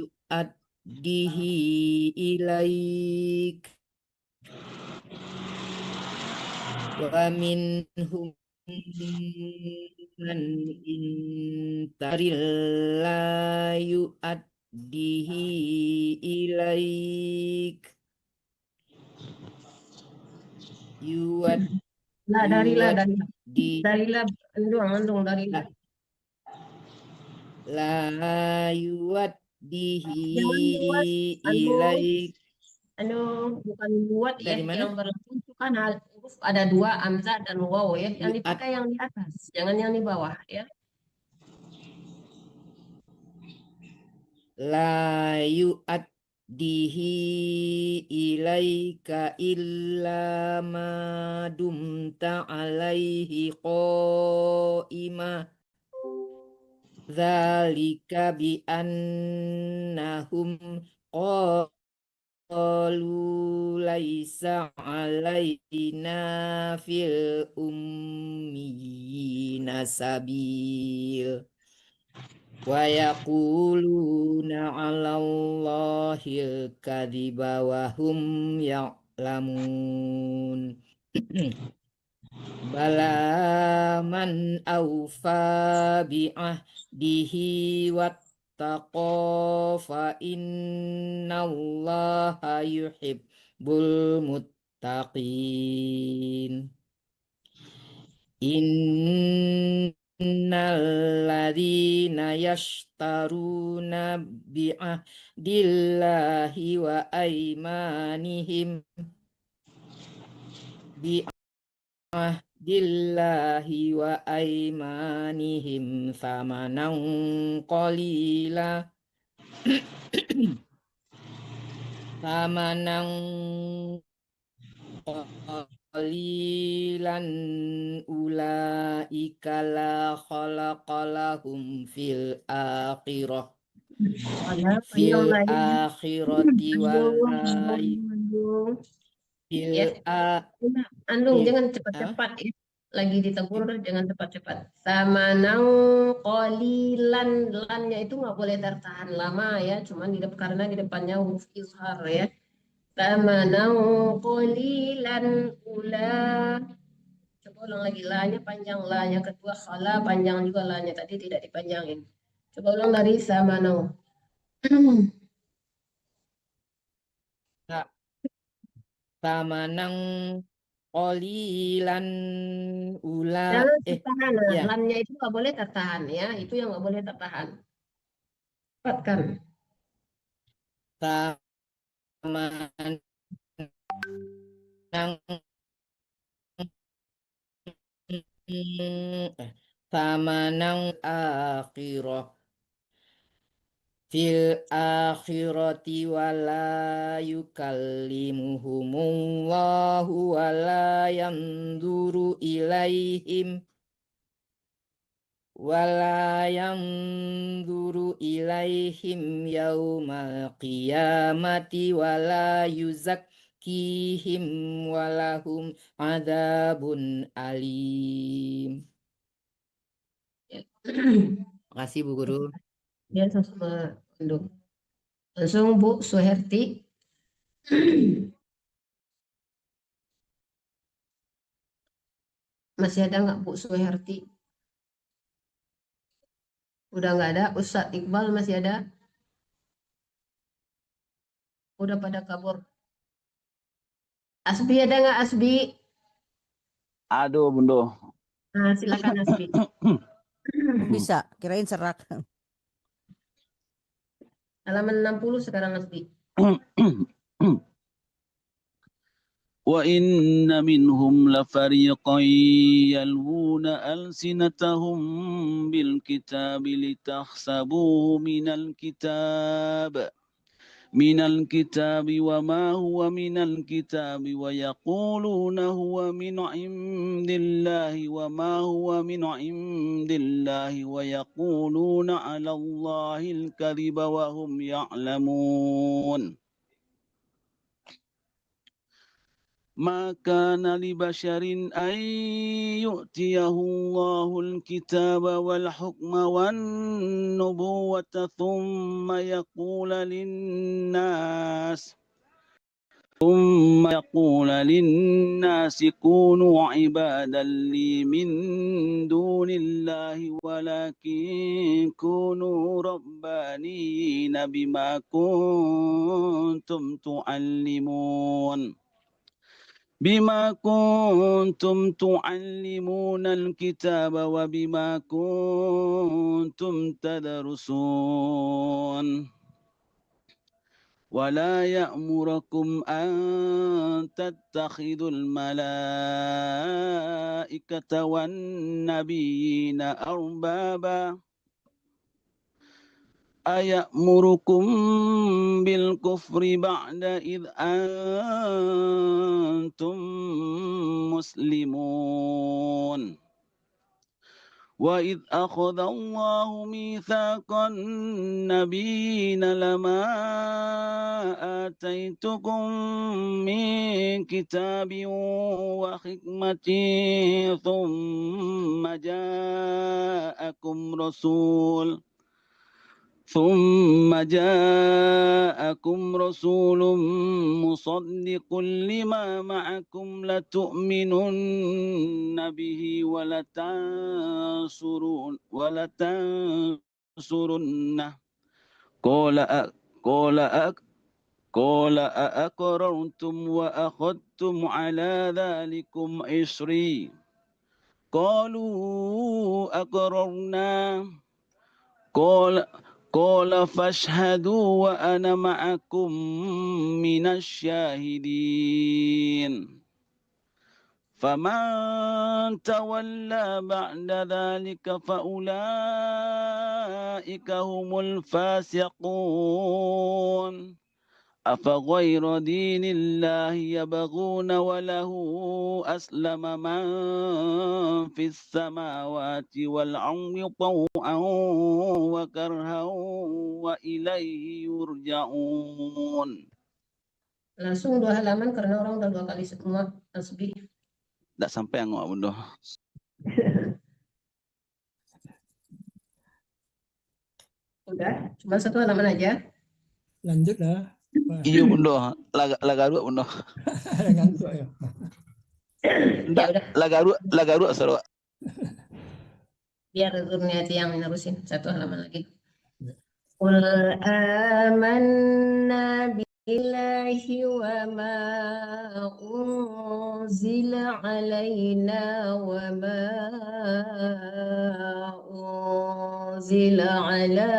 yu'addihi ilaik. Wa minhum man intaril la yu'addihi ilaik. Yuad
Lah, darilah,
di
darilah, andung, darilah.
la yuaddihi
Jangan buat,
ilaik.
bukan buat ya,
Dari mana?
yang beruntukan huruf ada 2 hamzah dan waw ya, yang
Yu'ad.
dipakai yang di atas, jangan yang di bawah ya.
La yu'addihi ilaika illa ma dumta alaihi qa'ima. Dzalika bi annahum qalu laisa alaina fil ummiyina sabil. Wa yaquluna 'alallahil kadhiba wa hum ya'lamun. Bala man awfa bi'ahdihi wattaqa fa innallaha yuhibbul muttaqin. Innal ladzina yashtaruna bi'ahdillahi wa aymanihim bi'ahdillahi wa aymanihim thamanan qalila qalilan ulaika la khalaqalahum fil akhirah fil akhirati walai fil
Andung, jangan cepat-cepat ya. Lagi ditegur, jangan cepat-cepat. Samanang qalilan, lannya itu nggak boleh tertahan lama ya, cuman karena di depannya huruf izhar ya. Samanang qalilan ula. Coba ulang lagi, lanya panjang, lanya kedua khala panjang juga, lanya tadi tidak dipanjangin. Coba ulang dari samanang.
Samanang qalilan ula
Jangan tertahan,
ya.
lannya itu nggak boleh tertahan ya, itu yang nggak boleh tertahan. Cepatkan.
Samanang samanang akhirah fil akhirati wala yukallimuhumullahu wala yanzuru ilaihim yaumal qiyamati wala yuzakkihim walahum adzabun alim. Makasih Bu Guru.
Dia langsung Bu Suherti. Masih ada nggak Bu Suherti? Udah nggak ada. Ustadz Iqbal masih ada? Udah pada kabur. Asbi ada nggak Asbi?
Aduh, Bundo.
Nah, silakan Asbi.
Bisa, kirain serak.
Halaman 60 sekarang Asbi.
Wa inna minhum lafariqan yalwuna alsinatahum bil kitabi litahsabuhu minal kitabi wa ma huwa minal kitabi wa yaquluna huwa min indillahi wa ma huwa min indillahi wa yaquluna 'ala Allahil kadhiba wa hum ya'lamun. ما كان لبشر أن يؤتيه الله الكتاب والحكم والنبوة ثم يقول للناس كونوا عبادا لي من دون الله ولكن كونوا ربانيين بما كنتم تعلمون الكتاب وبما كنتم تدرسون ولا يأمركم أن تتخذوا الملائكة والنبيين أربابا أيأمركم بالكفر بعد إذ أنتم مسلمون وإذ أخذ الله ميثاق النبيين لما آتيتكم من كتاب وحكمة ثم جاءكم رسول مصدق لما معكم لتؤمنن به ولتنصرنه قال أأقررتم وأخذتم على ذلكم إصري قالوا أقررنا قال فاشهدوا وأنا معكم من الشاهدين فمن تولى بعد ذلك فأولئك هم الفاسقون أفغير دين الله يبغون وله أسلم من في السماوات والأرض طوعا وكرها وإليه يرجعون.
Langsung 2 halaman karena orang udah 2 kali semua tasbih.
Tidak sampai yang Bunda.
Udah, cuma 1 halaman aja.
Lanjutlah.
Iya Bunda, laga 2 Bunda.
Ngantuk ya.
Laga 2 seru.
Biar Nurniati yang menerusin 1 halaman lagi. Qul amanna billahi wa ma unzila alaina wa ma unzila ala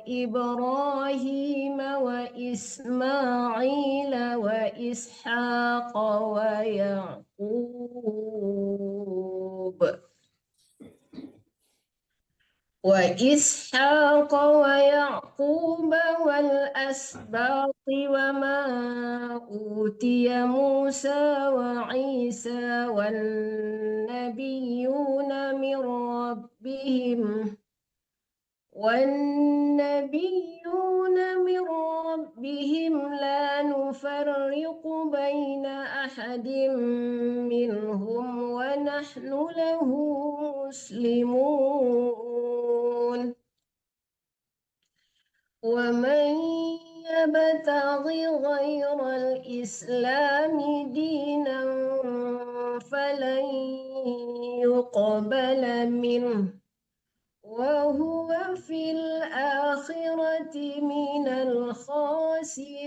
Ibrahim wa Ismail wa Ishaq wa Yaqub wal asbati wa ma utiya Musa wa Isa wan nabiyyuna min rabbihim la nufarriqu baina ahadin minhum wa nahnu lahu muslimun wa man yabtaghi ghayra al-islami dinan falan yuqbala minhu وهو في الآخرة من الخاسرين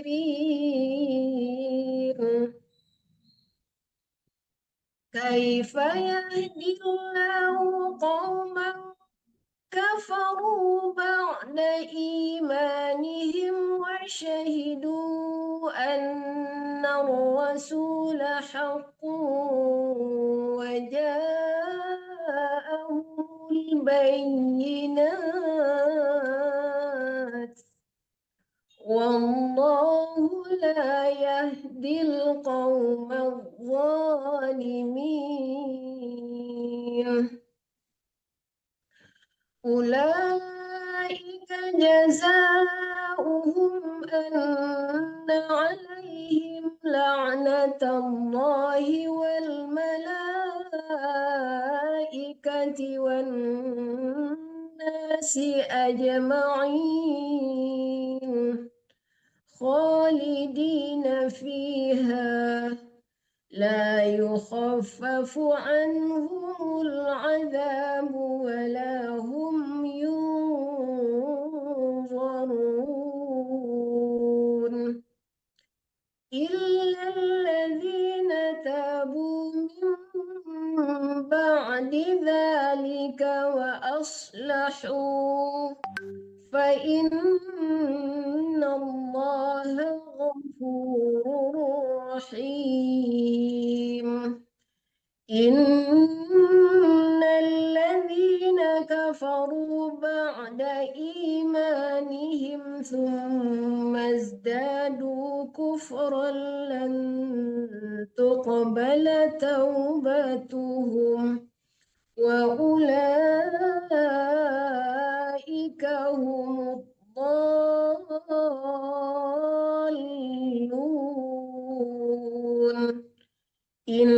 كيف يهدي الله قوما كفروا بعد إيمانهم وشهدوا أن الرسول حق وجاءهم البينات والله لا يهدي القوم الظالمين أولئك جزاؤهم أن عليهم لعنة الله والملائكة والناس أجمعين خالدين فيها لا يخفف عنهم العذاب ولا هم ينظرون إلا الذين تابوا من بعد ذلك وأصلحوا فإن الله غفور رحيم إن الذين كفروا بعد إيمانهم ثم ازدادوا كفرا لن تقبل توبتهم وأولئك هم الضالون إن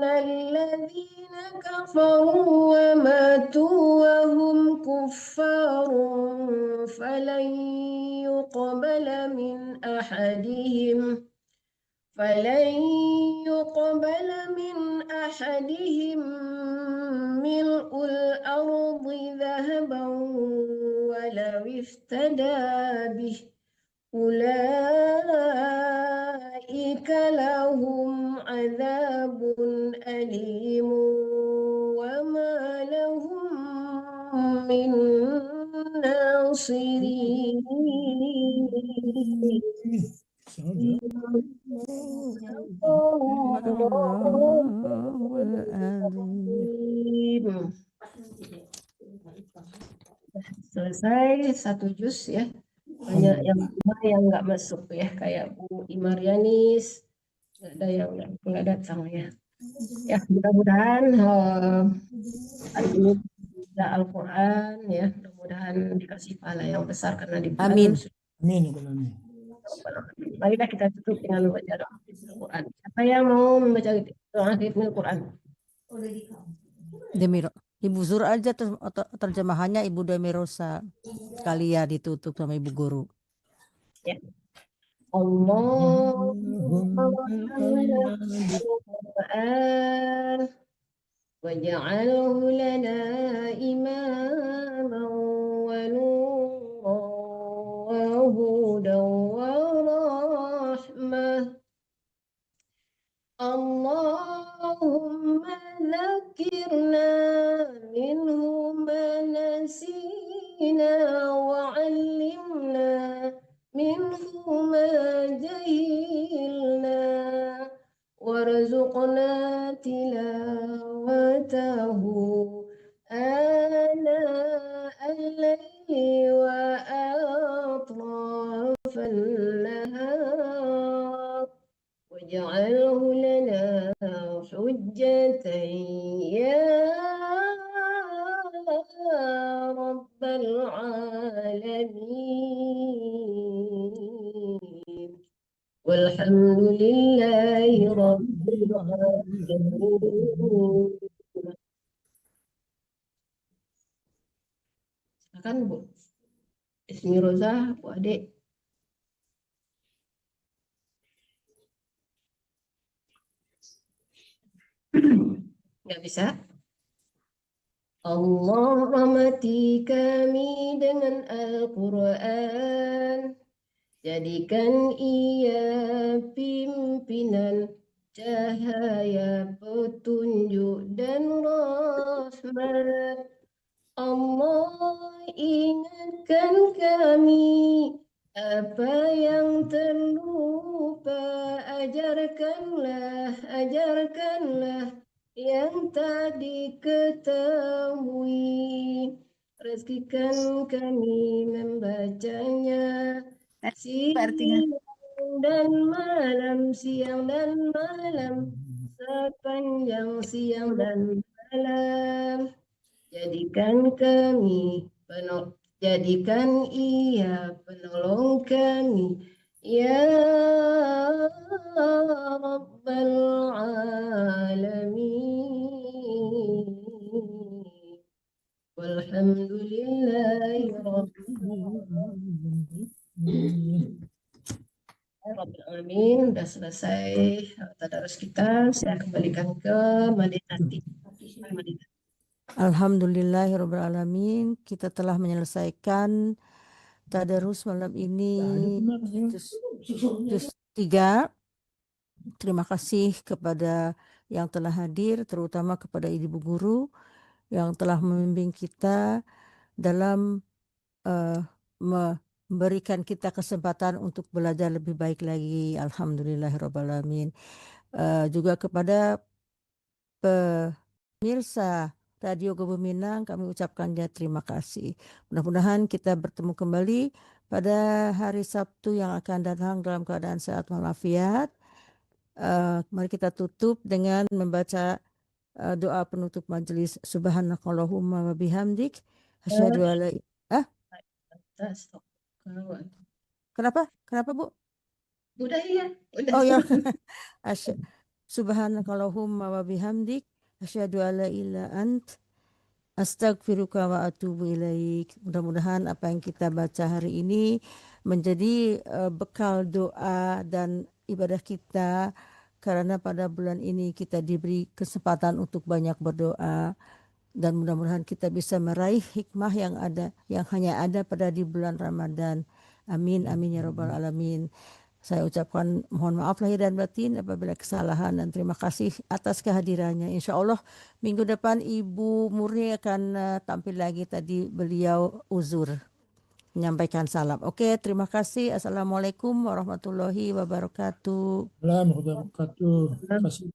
الذين كفروا وماتوا وهم كفار فلن يقبل من أحدهم ملء الأرض ذهبا ولو افتدى به أولئك لهم عذاب أليم وما لهم من ناصرين Selesai satu juz ya. Banyak yang nggak masuk ya, kayak Bu Imarianis, ada yang nggak datang ya. Ya mudah-mudahan hari ini bisa Al-Quran ya, mudah-mudahan dikasih pahala yang besar karena dibantu.
Amin.
Amin.
Marilah kita tutup dengan membaca doa Al-Quran. Siapa yang mau membaca doa Al-Quran?
Demiro. Ibu Zur aja terjemahannya Ibu Demirosa. Sekalian ditutup sama Ibu Guru.
Ya. Allahumma waj'alhu lana imaman wa nuran wa hudan wa rahmah. Allahumma dzakirna minhu ma nasina wa 'allimna minhu ma jahilna warzuqna tilawatahu ana al-layli wa atrafan nahar waj'alhu lana hujjatan ya rabbal alamin walhamdulillahi rabbil alamin. Silakan Bu Ismiroza, Bu Ade. Nggak bisa? Allah rahmati kami dengan Al-Quran, jadikan ia pimpinan cahaya petunjuk dan rahmat. Allah ingatkan kami apa yang terlupa, ajarkanlah yang tak diketahui, rezekikan kami membacanya siang dan malam sepanjang siang dan malam. Jadikan ia penolong kami ya rabbal alamin. Walhamdulillahi rabbil alamin. Sudah selesai tadarus kita. Saya kembalikan ke Madinati.
Alhamdulillahirabbil alamin. Kita telah menyelesaikan tadarus malam ini juz 3. Terima kasih kepada yang telah hadir, terutama kepada ibu guru yang telah membimbing kita dalam memberikan kita kesempatan untuk belajar lebih baik lagi. Alhamdulillahirabbil alamin. Juga kepada pemirsa Radio Kebuminang kami ucapkan terima kasih. Mudah-mudahan kita bertemu kembali pada hari Sabtu yang akan datang dalam keadaan sehat walafiat. Mari kita tutup dengan membaca doa penutup majelis. Subhanakallahumma wa bihamdik asyhadu an la Kenapa Bu?
Udah ya. Udah.
Oh ya. Subhanakallahumma wa bihamdik asyhadu an la ilaha ant astaghfiruka wa atubu ilaik. Mudah-mudahan apa yang kita baca hari ini menjadi bekal doa dan ibadah kita, karena pada bulan ini kita diberi kesempatan untuk banyak berdoa, dan mudah-mudahan kita bisa meraih hikmah yang hanya ada pada di bulan Ramadan. Amin amin ya rabbal alamin. Saya ucapkan mohon maaf lahir dan batin apabila kesalahan, dan terima kasih atas kehadirannya. Insya Allah minggu depan Ibu Murni akan tampil lagi. Tadi beliau uzur menyampaikan salam. Oke, terima kasih. Assalamualaikum warahmatullahi wabarakatuh.
Warahmatullahi wabarakatuh. Terima kasih.